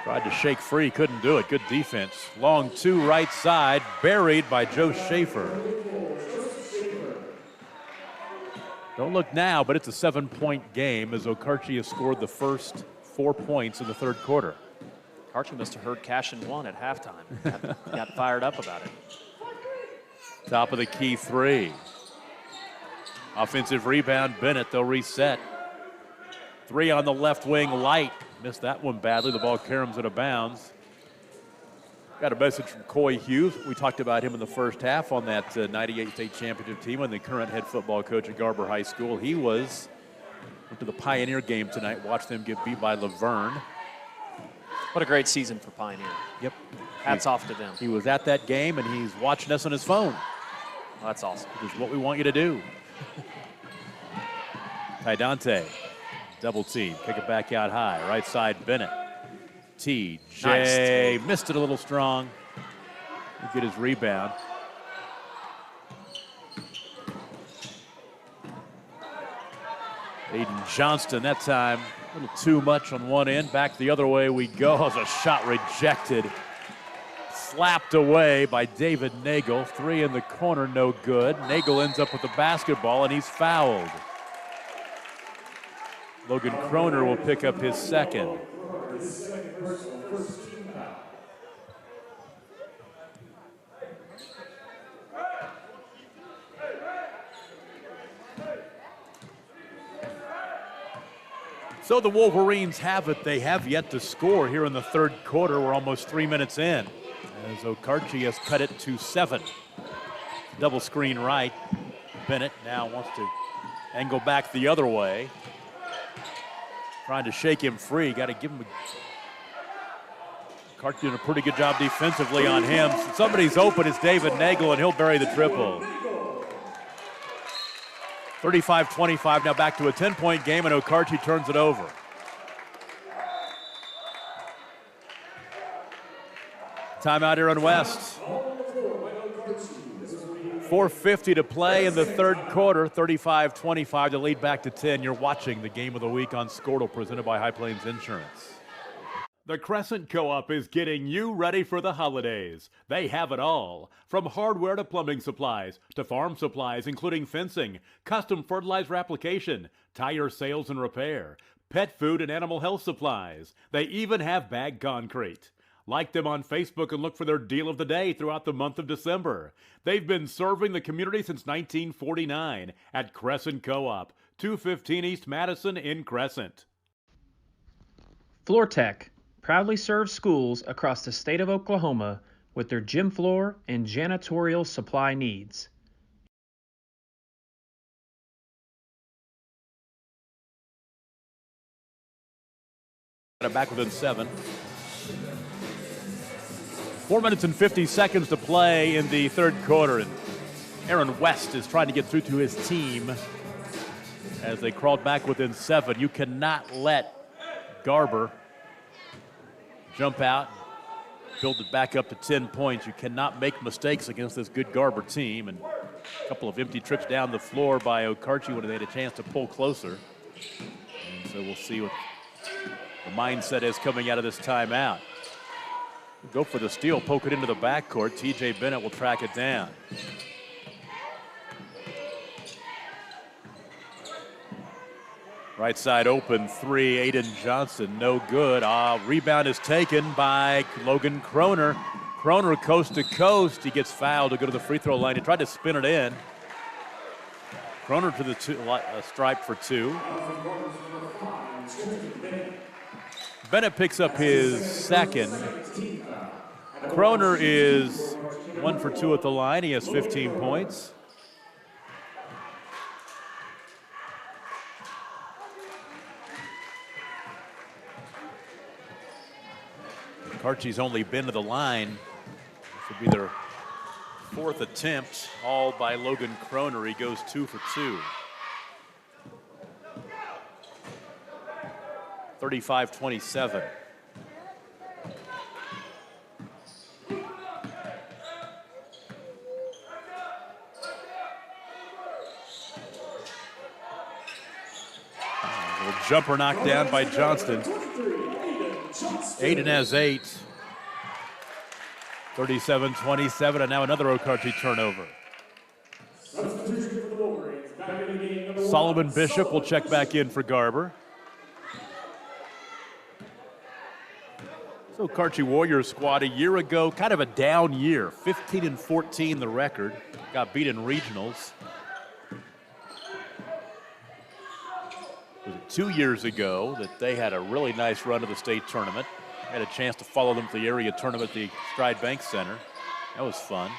tried to shake free, couldn't do it. Good defense. Long 2 right side, buried by Joe Schaefer. Don't look now, but it's a 7-point game as Okarche has scored the first 4 points in the third quarter. Okarche must have heard Cashin won at halftime. Got fired up about it. Top of the key 3. Offensive rebound, Bennett, they'll reset. 3 on the left wing, Light. Missed that one badly. The ball caroms out of bounds. Got a message from Coy Hughes. We talked about him in the first half on that 98 state championship team and the current head football coach at Garber High School. He went to the Pioneer game tonight, watched them get beat by Laverne. What a great season for Pioneer. Yep. Hats off to them. He was at that game and he's watching us on his phone. Well, that's awesome. Which is what we want you to do. Dante. Double team, kick it back out high. Right side, Bennett. TJ Nice. missed it a little strong. He'll get his rebound. Aiden Johnston that time, a little too much on one end. Back the other way we go as a shot rejected. Slapped away by David Nagel. 3 in the corner, no good. Nagel ends up with the basketball and he's fouled. Logan Kroner will pick up his second. his second personal, first team foul. So the Wolverines have it. They have yet to score here in the third quarter. We're almost 3 minutes in, as Okarche has cut it to 7. Double screen right. Bennett now wants to angle back the other way. Trying to shake him free. Got to give him Okarche doing a pretty good job defensively on him. Somebody's open. It's David Nagel, and he'll bury the triple. 35-25, now back to a 10-point game, and Okarche turns it over. Timeout here on West. 4:50 to play in the third quarter, 35-25, the lead back to 10. You're watching the Game of the Week on Squirtle, presented by High Plains Insurance. The Crescent Co-op is getting you ready for the holidays. They have it all, from hardware to plumbing supplies, to farm supplies including fencing, custom fertilizer application, tire sales and repair, pet food and animal health supplies. They even have bagged concrete. Like them on Facebook and look for their deal of the day throughout the month of December. They've been serving the community since 1949 at Crescent Co-op, 215 East Madison in Crescent. Floor Tech proudly serves schools across the state of Oklahoma with their gym floor and janitorial supply needs. Back within 7. 4 minutes and 50 seconds to play in the third quarter. And Aaron West is trying to get through to his team as they crawled back within 7. You cannot let Garber jump out, build it back up to 10 points. You cannot make mistakes against this good Garber team. And a couple of empty trips down the floor by Okarche when they had a chance to pull closer. And so we'll see what the mindset is coming out of this timeout. Go for the steal, poke it into the backcourt. TJ Bennett will track it down. Right side open three, Aiden Johnson, no good. Rebound is taken by Logan Kroner. Kroner coast to coast. He gets fouled to go to the free throw line. He tried to spin it in. Kroner to the stripe for 2. Bennett picks up his second. Kroner is 1 for 2 at the line. He has 15 points. Okarche's only been to the line. This will be their 4th attempt, all by Logan Kroner. He goes 2 for 2. 35-27. Jumper knocked down by Johnston. Aiden has 8. 37-27, and now another Okarche turnover. Solomon Bishop will check back in for Garber. So Okarche Warriors squad a year ago, kind of a down year. 15-14 the record. Got beat in regionals. Was it 2 years ago that they had a really nice run to the state tournament? Had a chance to follow them to the area tournament at the Stride Bank Center. That was fun.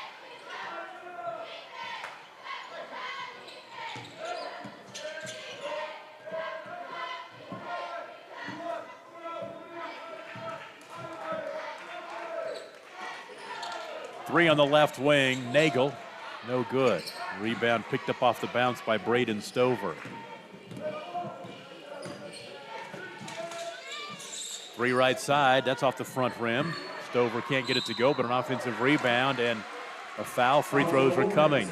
Three on the left wing, Nagel, no good. Rebound picked up off the bounce by Braden Stover. 3 right side, that's off the front rim. Stover can't get it to go, but an offensive rebound and a foul. Free throws are coming.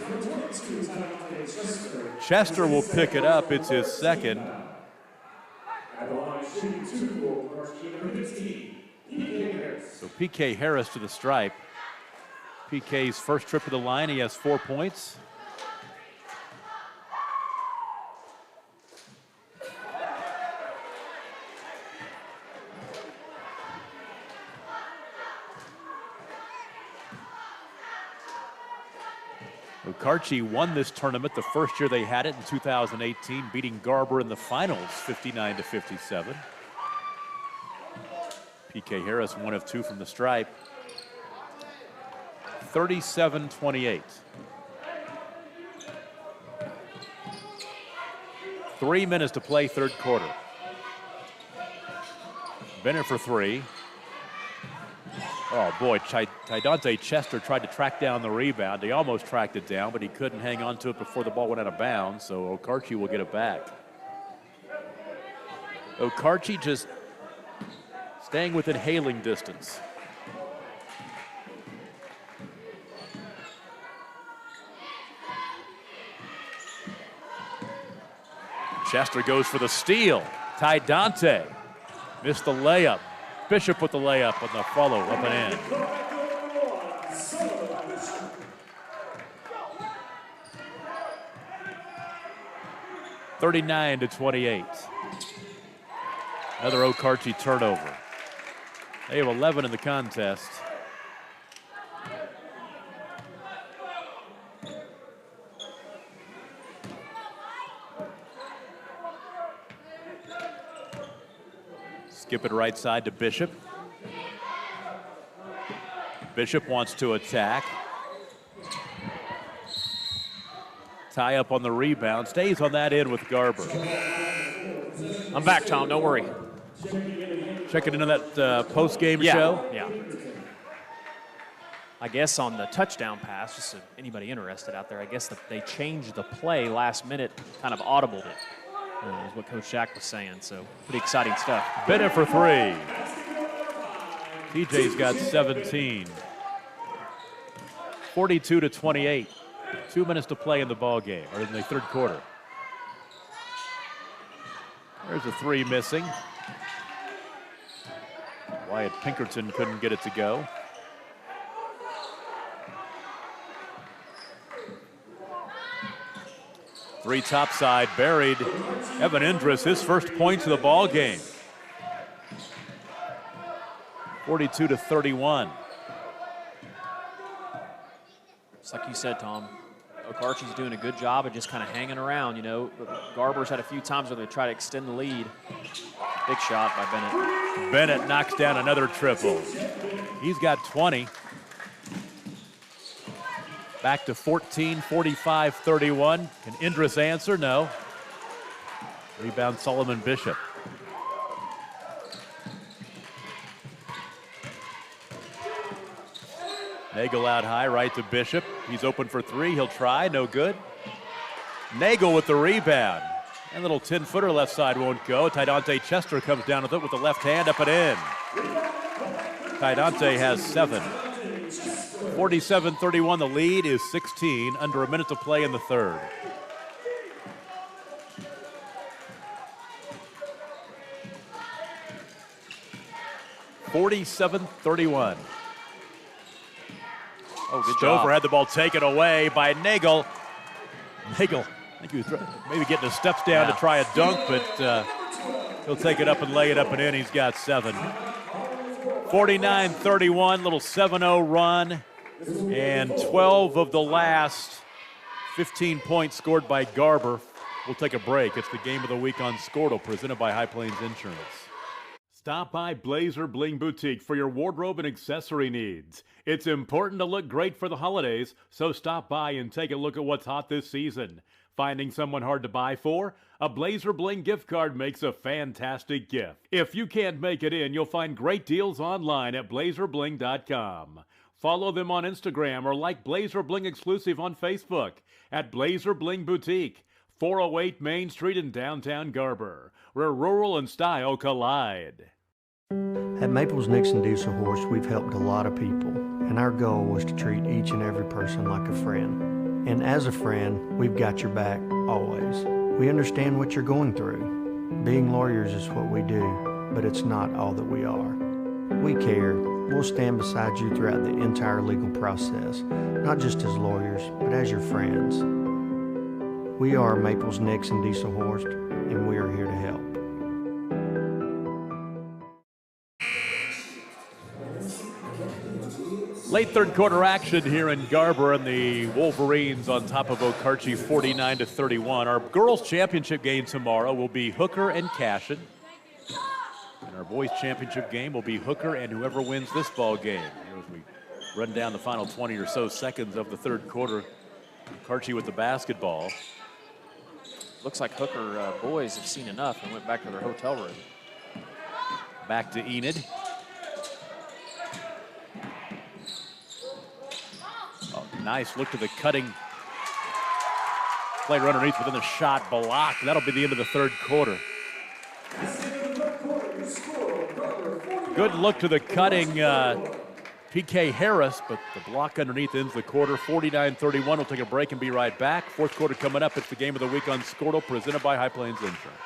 Chester will pick it up, it's his second. So PK Harris to the stripe. PK's first trip to the line, he has 4 points. Okarche won this tournament the first year they had it in 2018, beating Garber in the finals 59-57. PK Harris, 1 of 2 from the stripe. 37-28. 3 minutes to play, third quarter. Bennett for 3. Oh boy, Tydante Chester tried to track down the rebound. He almost tracked it down, but he couldn't hang on to it before the ball went out of bounds, so Okarche will get it back. Okarche just staying within hailing distance. Chester goes for the steal. Tydante missed the layup. Bishop with the layup on the follow, up and in. (39-28). Another Okarche turnover. They have 11 in the contest. Skip it right side to Bishop. Bishop wants to attack. Tie up on the rebound. Stays on that end with Garber. I'm back, Tom. Don't worry. Checking into that post-game show? Yeah. I guess on the touchdown pass, just so anybody interested out there, I guess they changed the play last minute, kind of audibled it. Is what Coach Shack was saying, so pretty exciting stuff. Bennett for 3. TJ's got 17. 42-28. 2 minutes to play in the ball game, or in the third quarter. There's a 3 missing. Wyatt Pinkerton couldn't get it to go. Three topside buried. Evan Indris, his first points of the ball game. 42-31. Just like you said, Tom, Okarche's doing a good job of just kind of hanging around. You know, Garber's had a few times where they try to extend the lead. Big shot by Bennett. Bennett knocks down another triple. He's got 20. Back to 14, 45-31. Can Indris answer? No. Rebound Solomon Bishop. Nagel out high, right to Bishop. He's open for 3. He'll try. No good. Nagel with the rebound. And little 10-footer left side won't go. Tydante Chester comes down with it with the left hand up and in. Tydante has 7. 47-31, the lead is 16, under a minute to play in the third. (47-31). Oh, good Stover job. had the ball taken away by Nagel. Nagel, I think he was maybe getting his steps down to try a dunk, but he'll take it up and lay it up and in. He's got 7. 49-31, little 7-0 run. And 12 of the last 15 points scored by Garber. We'll take a break. It's the game of the week on Squirtle, presented by High Plains Insurance. Stop by Blazer Bling Boutique for your wardrobe and accessory needs. It's important to look great for the holidays, so stop by and take a look at what's hot this season. Finding someone hard to buy for? A Blazer Bling gift card makes a fantastic gift. If you can't make it in, you'll find great deals online at blazerbling.com. Follow them on Instagram or like Blazer Bling Exclusive on Facebook at Blazer Bling Boutique, 408 Main Street in downtown Garber, where rural and style collide. At Maples Nixon Diesel Horse, we've helped a lot of people, and our goal was to treat each and every person like a friend. And as a friend, we've got your back always. We understand what you're going through. Being lawyers is what we do, but it's not all that we are. We care. We'll stand beside you throughout the entire legal process, not just as lawyers, but as your friends. We are Maples Nixon Diesel Horse, and we are here to help. Late third quarter action here in Garber, and the Wolverines on top of Okarche 49-31. Our girls championship game tomorrow will be Hooker and Cashin. And our boys championship game will be Hooker and whoever wins this ball game. Here as we run down the final 20 or so seconds of the third quarter. Okarche with the basketball. Looks like Hooker boys have seen enough and went back to their hotel room. Back to Enid. Oh, nice look to the cutting. Play underneath within the shot blocked. That'll be the end of the third quarter. Good look to the cutting PK Harris, but the block underneath ends the quarter. 49-31. We'll take a break and be right back. Fourth quarter coming up. It's the game of the week on Squirtle, presented by High Plains Insurance.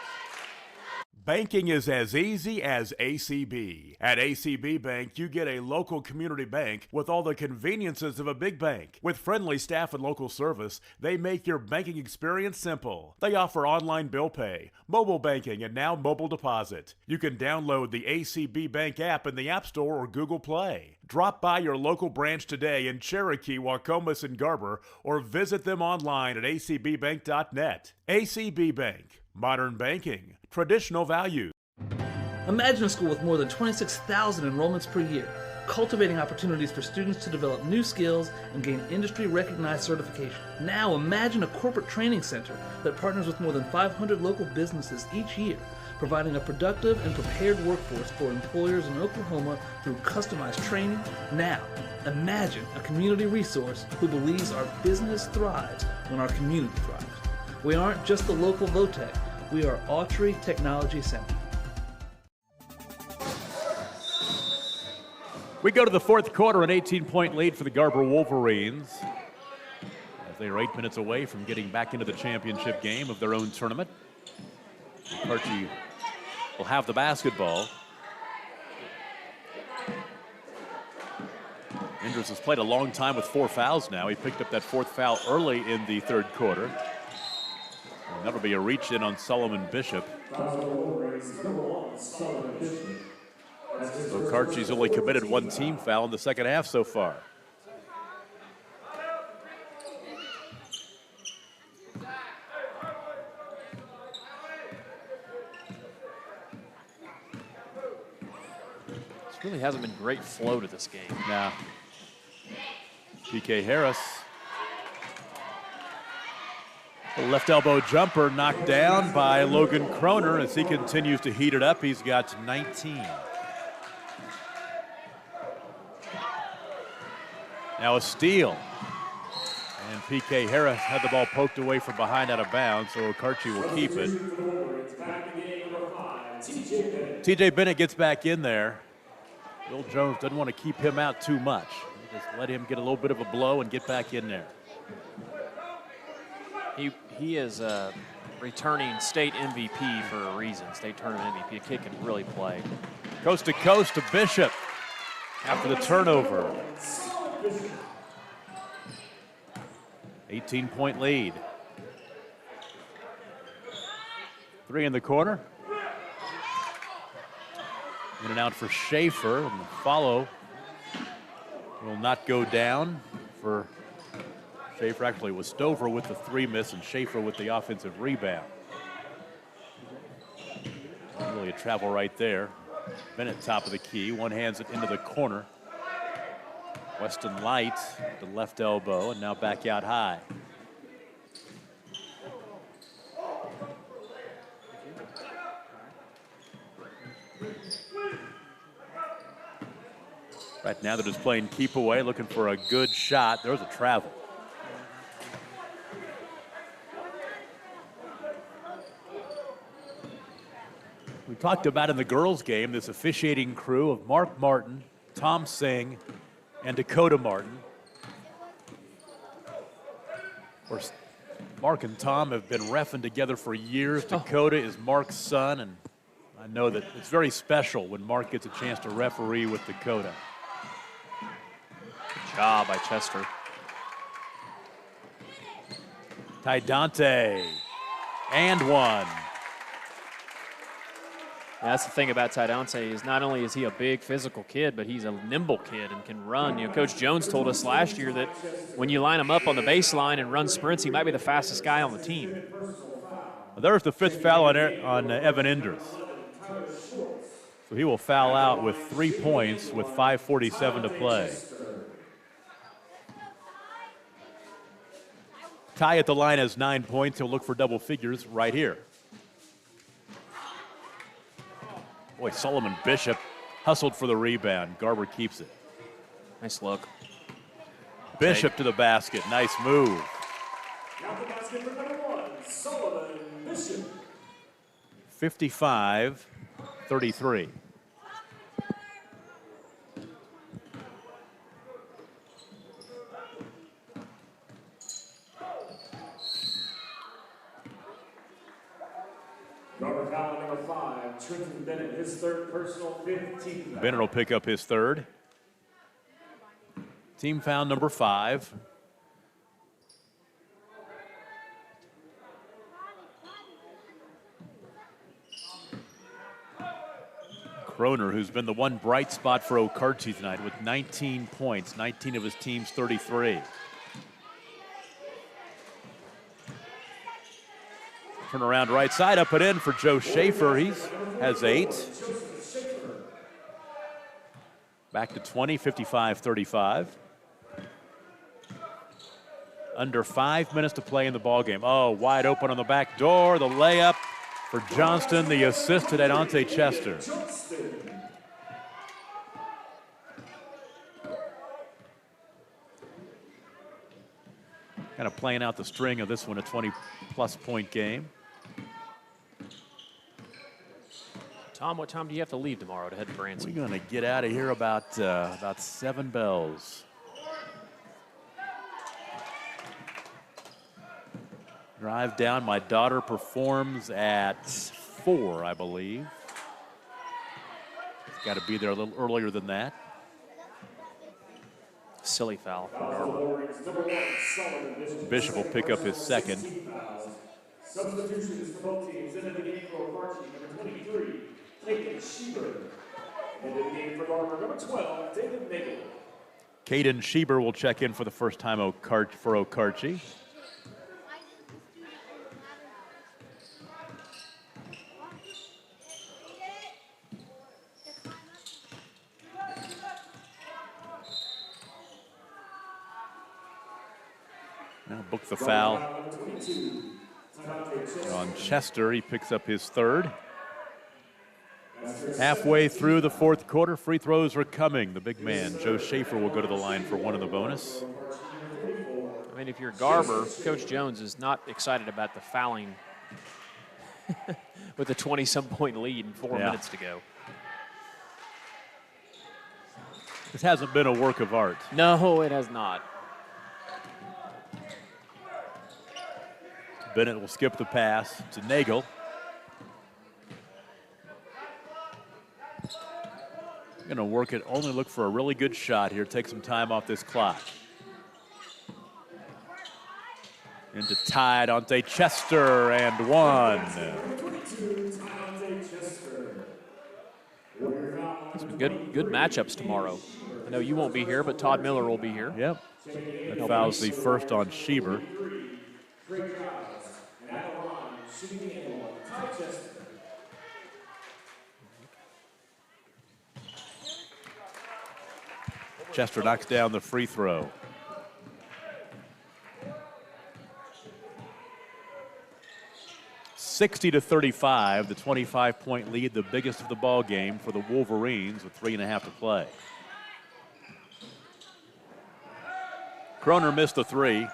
Banking is as easy as ACB. At ACB Bank, you get a local community bank with all the conveniences of a big bank. With friendly staff and local service, they make your banking experience simple. They offer online bill pay, mobile banking, and now mobile deposit. You can download the ACB Bank app in the App Store or Google Play. Drop by your local branch today in Cherokee, Wacomas, and Garber, or visit them online at acbbank.net. ACB Bank. Modern banking. Traditional values. Imagine a school with more than 26,000 enrollments per year, cultivating opportunities for students to develop new skills and gain industry-recognized certification. Now imagine a corporate training center that partners with more than 500 local businesses each year, providing a productive and prepared workforce for employers in Oklahoma through customized training. Now, imagine a community resource who believes our business thrives when our community thrives. We aren't just the local VOTEC, we are Autry Technology Center. We go to the fourth quarter, an 18-point lead for the Garber Wolverines, as they are 8 minutes away from getting back into the championship game of their own tournament. Okarche will have the basketball. Enders has played a long time with 4 fouls now. He picked up that 4th foul early in the third quarter. And that'll be a reach in on Solomon Bishop. Okarche's only committed 1 team foul in the second half so far. This really hasn't been great flow to this game. Nah. PK Harris. The left elbow jumper knocked down by Logan Kroner as he continues to heat it up. He's got 19. Now a steal. And PK Harris had the ball poked away from behind out of bounds, so Okarche will keep it. TJ Bennett gets back in there. Will Jones doesn't want to keep him out too much. Just let him get a little bit of a blow and get back in there. He is a returning state MVP for a reason. State tournament MVP. A kid can really play. Coast to coast to Bishop after the turnover. 18-point lead. 3 in the corner. In and out for Schaefer, and the follow will not go down for Schaefer. Actually was Stover with the 3 miss and Schaefer with the offensive rebound. Really a travel right there. Bennett top of the key, one hands it into the corner. Weston Light, the left elbow, and now back out high. Right now they're just playing keep away, looking for a good shot. There's a travel. We talked about in the girls' game this officiating crew of Mark Martin, Tom Singh, and Dakota Martin. Of course, Mark and Tom have been reffing together for years. Dakota is Mark's son, and I know that it's very special when Mark gets a chance to referee with Dakota. Good job by Chester. Ty Dante, and one. That's the thing about Tidante is not only is he a big physical kid, but he's a nimble kid and can run. You know, Coach Jones told us last year that when you line him up on the baseline and run sprints, he might be the fastest guy on the team. There's the 5th foul on Evan Endress. So he will foul out with 3 points with 5:47 to play. Ty at the line has 9 points. He'll look for double figures right here. Boy, Solomon Bishop hustled for the rebound. Garber keeps it. Nice look. Bishop to the basket. Nice move. Now the basket for number 1, Solomon Bishop. 55-33. Garber foul number 5, Trenton Bennett, his 3rd personal, 15th foul. Bennett will pick up his 3rd. Team foul number 5. Kroner, who's been the one bright spot for Okarche tonight with 19 points, 19 of his team's 33. Turn around right side, up and in for Joe Schaefer. He has 8. Back to 20, 55-35. Under 5 minutes to play in the ballgame. Oh, wide open on the back door. The layup for Johnston. The assist to Dante Chester. Kind of playing out the string of this one, a 20-plus point game. Tom, what time do you have to leave tomorrow to head to Branson? We're going to get out of here about 7 bells. Drive down. My daughter performs at 4, I believe. Got to be there a little earlier than that. Silly foul. Bishop will pick up his 2nd. Substitutions for both teams. Into the game for Okarche, number 23, Caden Schieber. Into the game for Garber, number 12, David Nagel. Caden Schieber will check in for the first time for Okarche. Now book the foul on Chester. He picks up his 3rd. Halfway through the 4th quarter, free throws are coming. The big man, Joe Schaefer, will go to the line for one in the bonus. I mean, if you're Garber, Coach Jones is not excited about the fouling with a 20-some point lead and 4 minutes to go. This hasn't been a work of art. No, it has not. Bennett will skip the pass to Nagel. Going to work it, only look for a really good shot here, take some time off this clock. Into tied Dante Chester and 1. Some good matchups tomorrow. I know you won't be here, but Todd Miller will be here. Yep. That foul's the first on Schieber. Chester knocks down the free throw. (60-35), the 25-point lead, the biggest of the ball game for the Wolverines with 3.5 to play. Kroner missed the 3.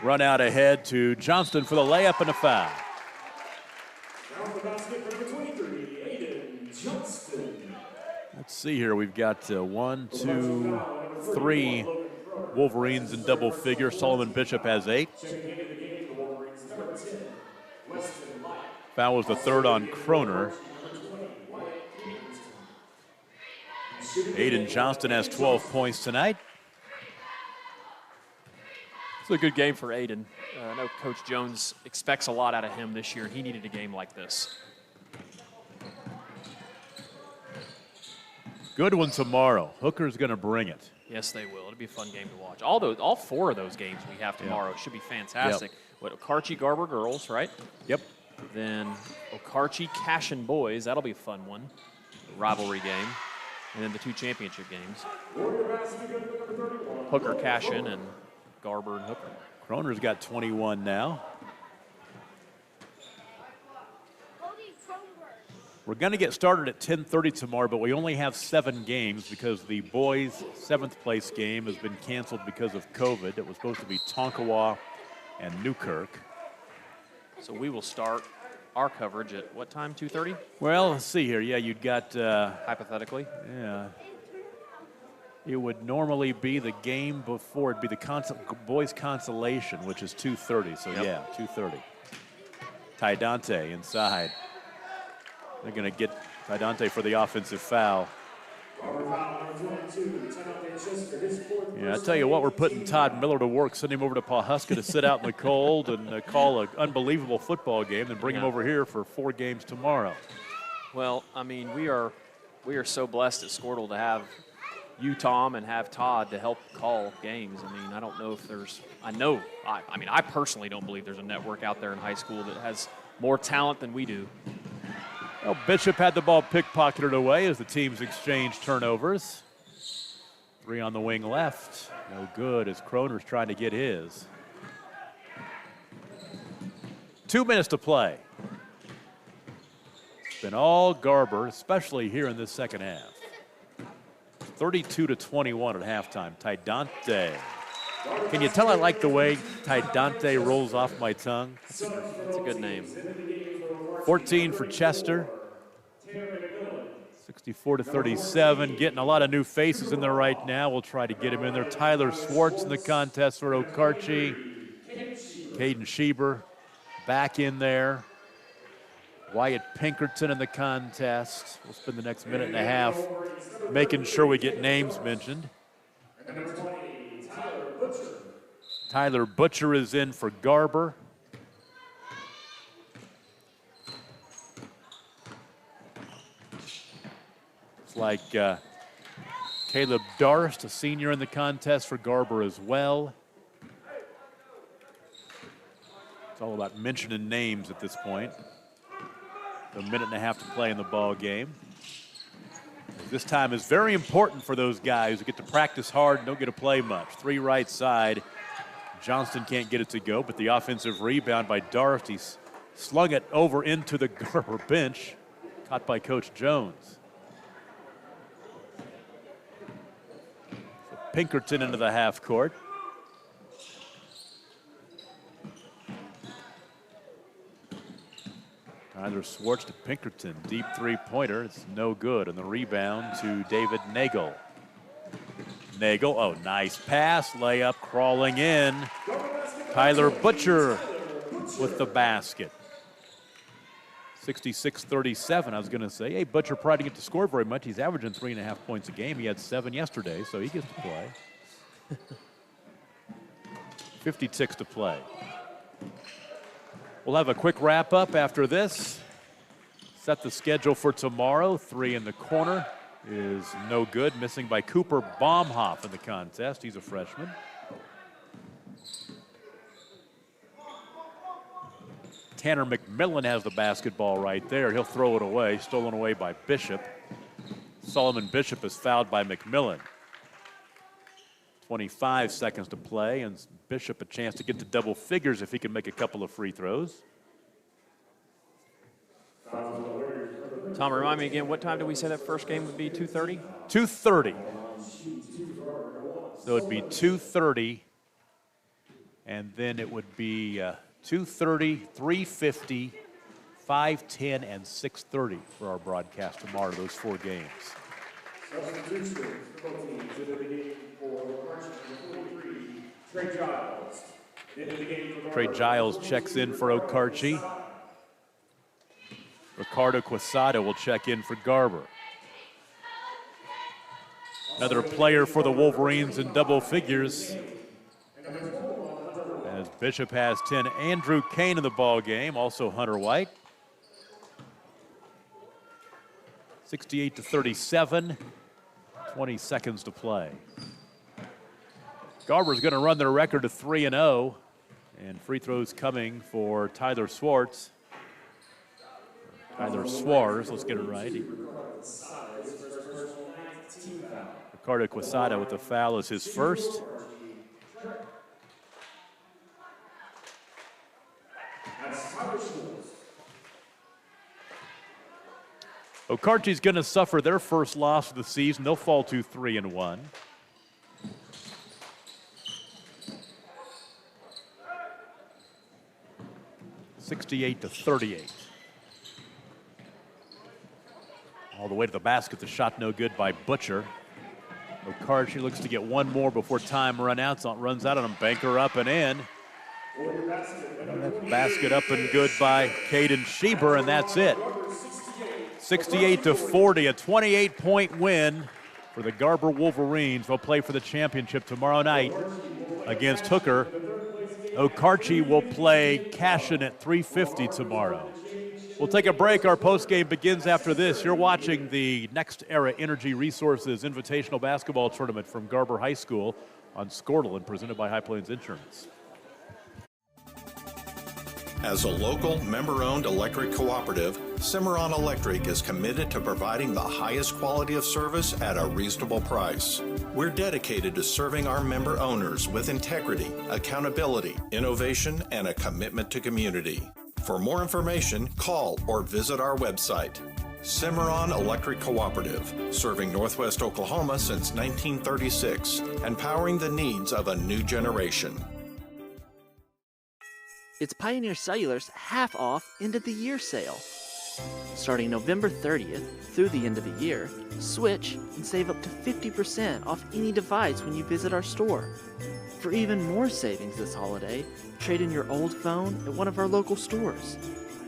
Run out ahead to Johnston for the layup and a foul. Down the basket for number 23, Aiden Johnston. Let's see here. We've got 1, 2, 3 Wolverines in double figure. Solomon Bishop has 8. Foul was the 3rd on Kroner. Aiden Johnston has 12 points tonight. It's a good game for Aiden. I know Coach Jones expects a lot out of him this year, and he needed a game like this. Good one tomorrow. Hooker's going to bring it. Yes, they will. It'll be a fun game to watch. All 4 of those games we have tomorrow should be fantastic. What, Okarche Garber girls, right? Yep. Then Okarche Cashin boys. That'll be a fun one. Rivalry game. And then the 2 championship games. Hooker Cashin and Garber and Hooker. Kroner's got 21 now. We're going to get started at 10:30 tomorrow, but we only have 7 games because the boys' 7th place game has been canceled because of COVID. It was supposed to be Tonkawa and Newkirk. So we will start our coverage at what time, 2:30? Well, let's see here. Yeah, you'd got... hypothetically? Yeah. It would normally be the game before. It'd be the boys' consolation, which is 2:30. So, yeah, 2:30. Taidante inside. They're going to get Taidante for the offensive foul. Yeah, I tell you what, we're putting Todd Miller to work, sending him over to Pawhuska to sit out in the cold and call an unbelievable football game, and bring him over here for 4 games tomorrow. Well, I mean, we are so blessed at Squirtle to have you, Tom, and have Todd to help call games. I mean, I don't know if there's – I personally don't believe there's a network out there in high school that has more talent than we do. Well, Bishop had the ball pickpocketed away as the teams exchanged turnovers. 3 on the wing left. No good as Kroner's trying to get his. 2 minutes to play. It's been all Garber, especially here in this second half. 32-21 at halftime. Taidante. Can you tell I like the way Taidante rolls off my tongue? That's a good name. 14 for Chester. 64-37. Getting a lot of new faces in there right now. We'll try to get him in there. Tyler Swartz in the contest for Okarche. Caden Schieber back in there. Wyatt Pinkerton in the contest. We'll spend the next minute and a half making sure we get names mentioned. Tyler Butcher is in for Garber. It's like Caleb Darst, a senior in the contest for Garber as well. It's all about mentioning names at this point. A minute and a half to play in the ball game. This time is very important for those guys who get to practice hard and don't get to play much. 3 right side. Johnston can't get it to go, but the offensive rebound by Darst. He's slung it over into the Garber bench. Caught by Coach Jones. So Pinkerton into the half court. Tyler Swartz to Pinkerton. Deep 3-pointer. It's no good. And the rebound to David Nagel. Nagel, oh, nice pass. Layup crawling in. Tyler Butcher with the basket. 66-37. I was going to say, hey, Butcher probably didn't get to score very much. He's averaging 3.5 points a game. He had 7 yesterday, so he gets to play. 56 to play. We'll have a quick wrap up after this. Set the schedule for tomorrow. 3 in the corner is no good. Missing by Cooper Baumhoff in the contest. He's a freshman. Tanner McMillan has the basketball right there. He'll throw it away. Stolen away by Bishop. Solomon Bishop is fouled by McMillan. 25 seconds to play, and Bishop a chance to get to double figures if he can make a couple of free throws. Tom, remind me again, what time did we say that first game would be? 2:30? 2:30. So it'd be 2:30, and then it would be 2:30, 3:50, 5:10, and 6:30 for our broadcast tomorrow, those 4 games. Trey Giles checks in for Okarche. Ricardo Quesada will check in for Garber. Another player for the Wolverines in double figures. As Bishop has 10. Andrew Kane in the ball game, also Hunter White. 68-37. 20 seconds to play. Garber's going to run their record to 3-0. And free throws coming for Tyler Swartz. Tyler Suarez, let's get it right. Ricardo Quesada with the foul is his first. Okarche's going to suffer their first loss of the season. They'll fall to 3-1. (68-38). All the way to the basket. The shot no good by Butcher. Okarche looks to get one more before time runs out on him. Banker up and in. Basket up and good by Caden Schieber, and that's it. 68-40, a 28-point win for the Garber Wolverines. They'll play for the championship tomorrow night against Hooker. Okarche will play Cashin at 3:50 tomorrow. We'll take a break. Our postgame begins after this. You're watching the Next Era Energy Resources Invitational Basketball Tournament from Garber High School on Scortle and presented by High Plains Insurance. As a local, member-owned electric cooperative, Cimarron Electric is committed to providing the highest quality of service at a reasonable price. We're dedicated to serving our member owners with integrity, accountability, innovation, and a commitment to community. For more information, call or visit our website. Cimarron Electric Cooperative, serving Northwest Oklahoma since 1936 and powering the needs of a new generation. It's Pioneer Cellular's half-off end-of-the-year sale. Starting November 30th through the end of the year, switch and save up to 50% off any device when you visit our store. For even more savings this holiday, trade in your old phone at one of our local stores.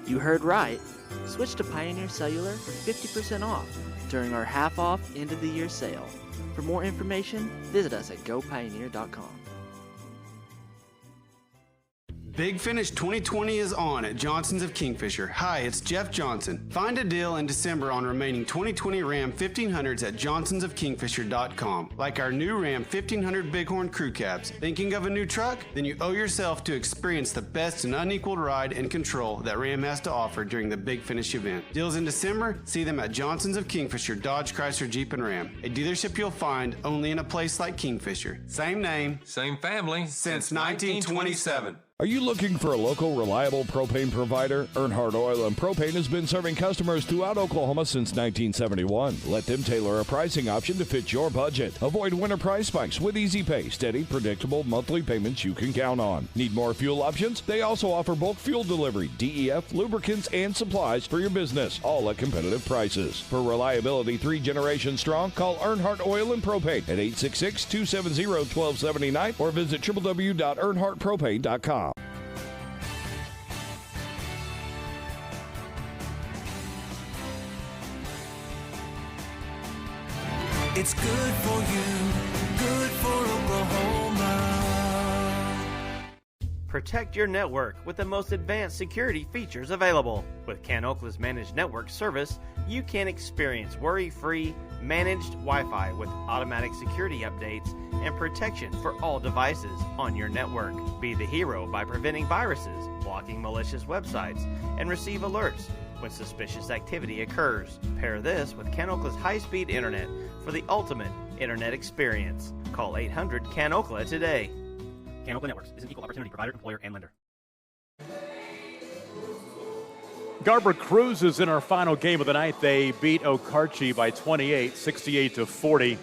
You heard right. Switch to Pioneer Cellular for 50% off during our half-off end-of-the-year sale. For more information, visit us at gopioneer.com. Big Finish 2020 is on at Johnson's of Kingfisher. Hi, it's Jeff Johnson. Find a deal in December on remaining 2020 Ram 1500s at johnsonsofkingfisher.com. Like our new Ram 1500 Bighorn Crew Cabs. Thinking of a new truck? Then you owe yourself to experience the best and unequaled ride and control that Ram has to offer during the Big Finish event. Deals in December? See them at Johnson's of Kingfisher, Dodge, Chrysler, Jeep, and Ram. A dealership you'll find only in a place like Kingfisher. Same name, same family, since 1927. Are you looking for a local, reliable propane provider? Earnhardt Oil and Propane has been serving customers throughout Oklahoma since 1971. Let them tailor a pricing option to fit your budget. Avoid winter price spikes with easy pay, steady, predictable monthly payments you can count on. Need more fuel options? They also offer bulk fuel delivery, DEF, lubricants, and supplies for your business, all at competitive prices. For reliability 3 generations strong, call Earnhardt Oil and Propane at 866-270-1279 or visit www.earnhardtpropane.com. It's good for you, good for Oklahoma. Protect your network with the most advanced security features available. With CanOkla's managed network service, you can experience worry-free, managed Wi-Fi with automatic security updates and protection for all devices on your network. Be the hero by preventing viruses, blocking malicious websites, and receive alerts when suspicious activity occurs. Pair this with CanOkla's high-speed internet for the ultimate internet experience. Call 800-CAN-OKLA today. CanOkla Networks is an equal opportunity provider, employer, and lender. Garber cruises in our final game of the night. They beat Okarche by 28, 68-40.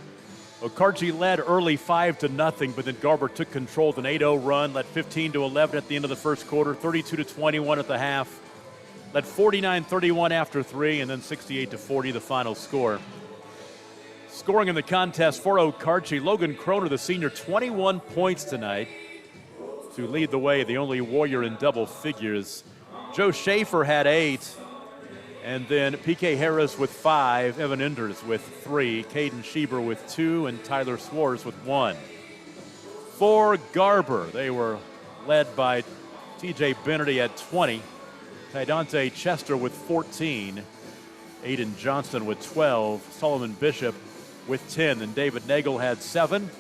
Okarche led early 5-0, but then Garber took control with an 8-0 run, led 15-11 at the end of the first quarter, 32-21 at the half, led 49-31 after 3, and then 68-40 the final score. Scoring in the contest for Okarche, Logan Kroner, the senior, 21 points tonight to lead the way, the only Warrior in double figures. Joe Schaefer had 8, and then PK Harris with 5, Evan Enders with 3, Caden Schieber with 2, and Tyler Swartz with 1. For Garber, they were led by TJ Bennerty at 20, Tydante Chester with 14, Aiden Johnston with 12, Solomon Bishop with 10. Then David Nagel had 7.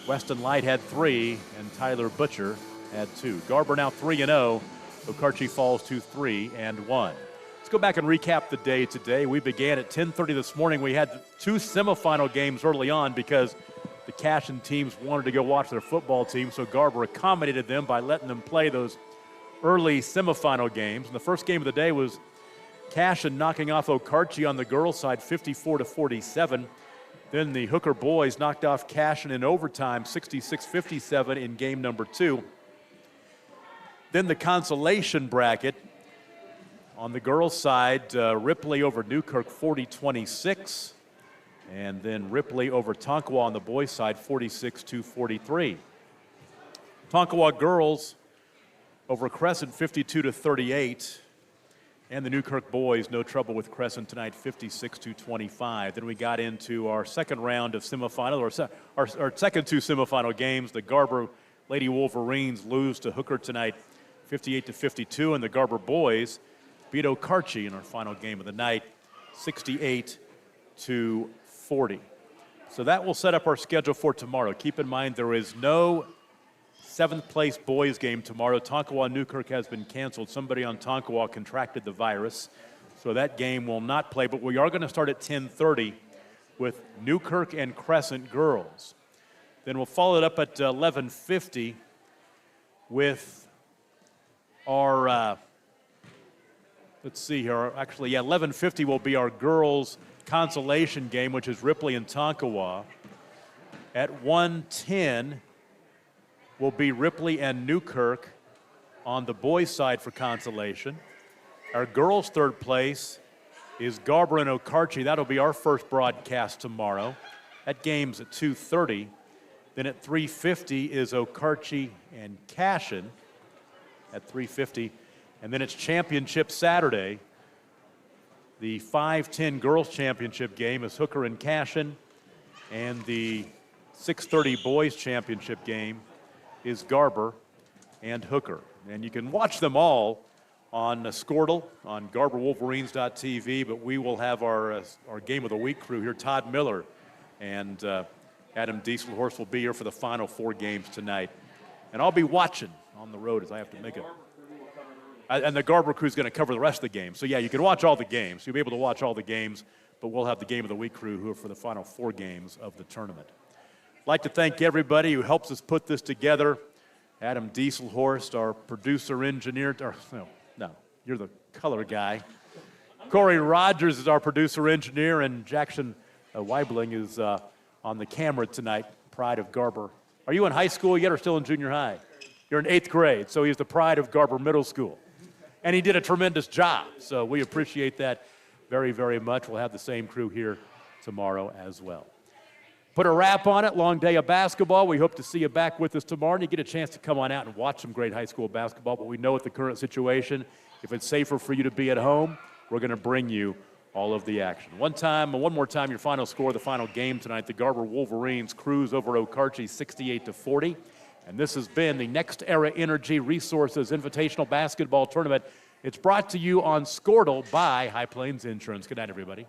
Weston Light had 3, and Tyler Butcher had 2. Garber now 3-0. Okarche falls to 3-1. Let's go back and recap the day today. We began at 10:30 this morning. We had 2 semifinal games early on because the Cashin teams wanted to go watch their football team, so Garber accommodated them by letting them play those early semifinal games. And the first game of the day was Cashin knocking off Okarche on the girls' side 54-47. Then the Hooker boys knocked off Cashin in overtime 66-57 in game number 2. Then the consolation bracket. On the girls' side, Ripley over Newkirk 40-26. And then Ripley over Tonkawa on the boys' side 46-43. Tonkawa girls over Crescent 52-38. And the Newkirk boys, no trouble with Crescent tonight, 56-25. Then we got into our second round of semifinal, our second 2 semifinal games. The Garber Lady Wolverines lose to Hooker tonight, 58-52, and the Garber boys beat Okarche in our final game of the night, 68-40. So that will set up our schedule for tomorrow. Keep in mind there is no 7th place boys game tomorrow. Tonkawa Newkirk has been canceled. Somebody on Tonkawa contracted the virus, so that game will not play. But we are going to start at 10:30 with Newkirk and Crescent girls. Then we'll follow it up at 11:50 with our, let's see here, actually, 11:50 will be our girls' consolation game, which is Ripley and Tonkawa. At 1:10 will be Ripley and Newkirk on the boys' side for consolation. Our girls' third place is Garber and Okarche. That'll be our first broadcast tomorrow. That game's at 2:30. Then at 3:50 is Okarche and Cashin at 3:50. And then it's championship Saturday. The 5-10 girls championship game is Hooker and Cashin. And the 6:30 boys championship game is Garber and Hooker. And you can watch them all on Squirtle, on GarberWolverines.tv, but we will have our Game of the Week crew here. Todd Miller and Adam Dieselhorst will be here for the final 4 games tonight. And I'll be watching on the road as I have to make it. And the Garber crew is going to cover the rest of the games. So, yeah, you can watch all the games. You'll be able to watch all the games, but we'll have the Game of the Week crew who are for the final 4 games of the tournament. I'd like to thank everybody who helps us put this together. Adam Dieselhorst, our producer engineer. No, you're the color guy. Corey Rogers is our producer engineer, and Jackson Weibling is on the camera tonight, pride of Garber. Are you in high school yet or still in junior high? You're in 8th grade, so he's the pride of Garber Middle School. And he did a tremendous job, so we appreciate that very, very much. We'll have the same crew here tomorrow as well. Put a wrap on it, long day of basketball. We hope to see you back with us tomorrow, and you get a chance to come on out and watch some great high school basketball. But we know at the current situation, if it's safer for you to be at home, we're going to bring you all of the action. One more time, your final score, the final game tonight, the Garber Wolverines cruise over Okarche 68-40. And this has been the Next Era Energy Resources Invitational Basketball Tournament. It's brought to you on Squirtle by High Plains Insurance. Good night, everybody.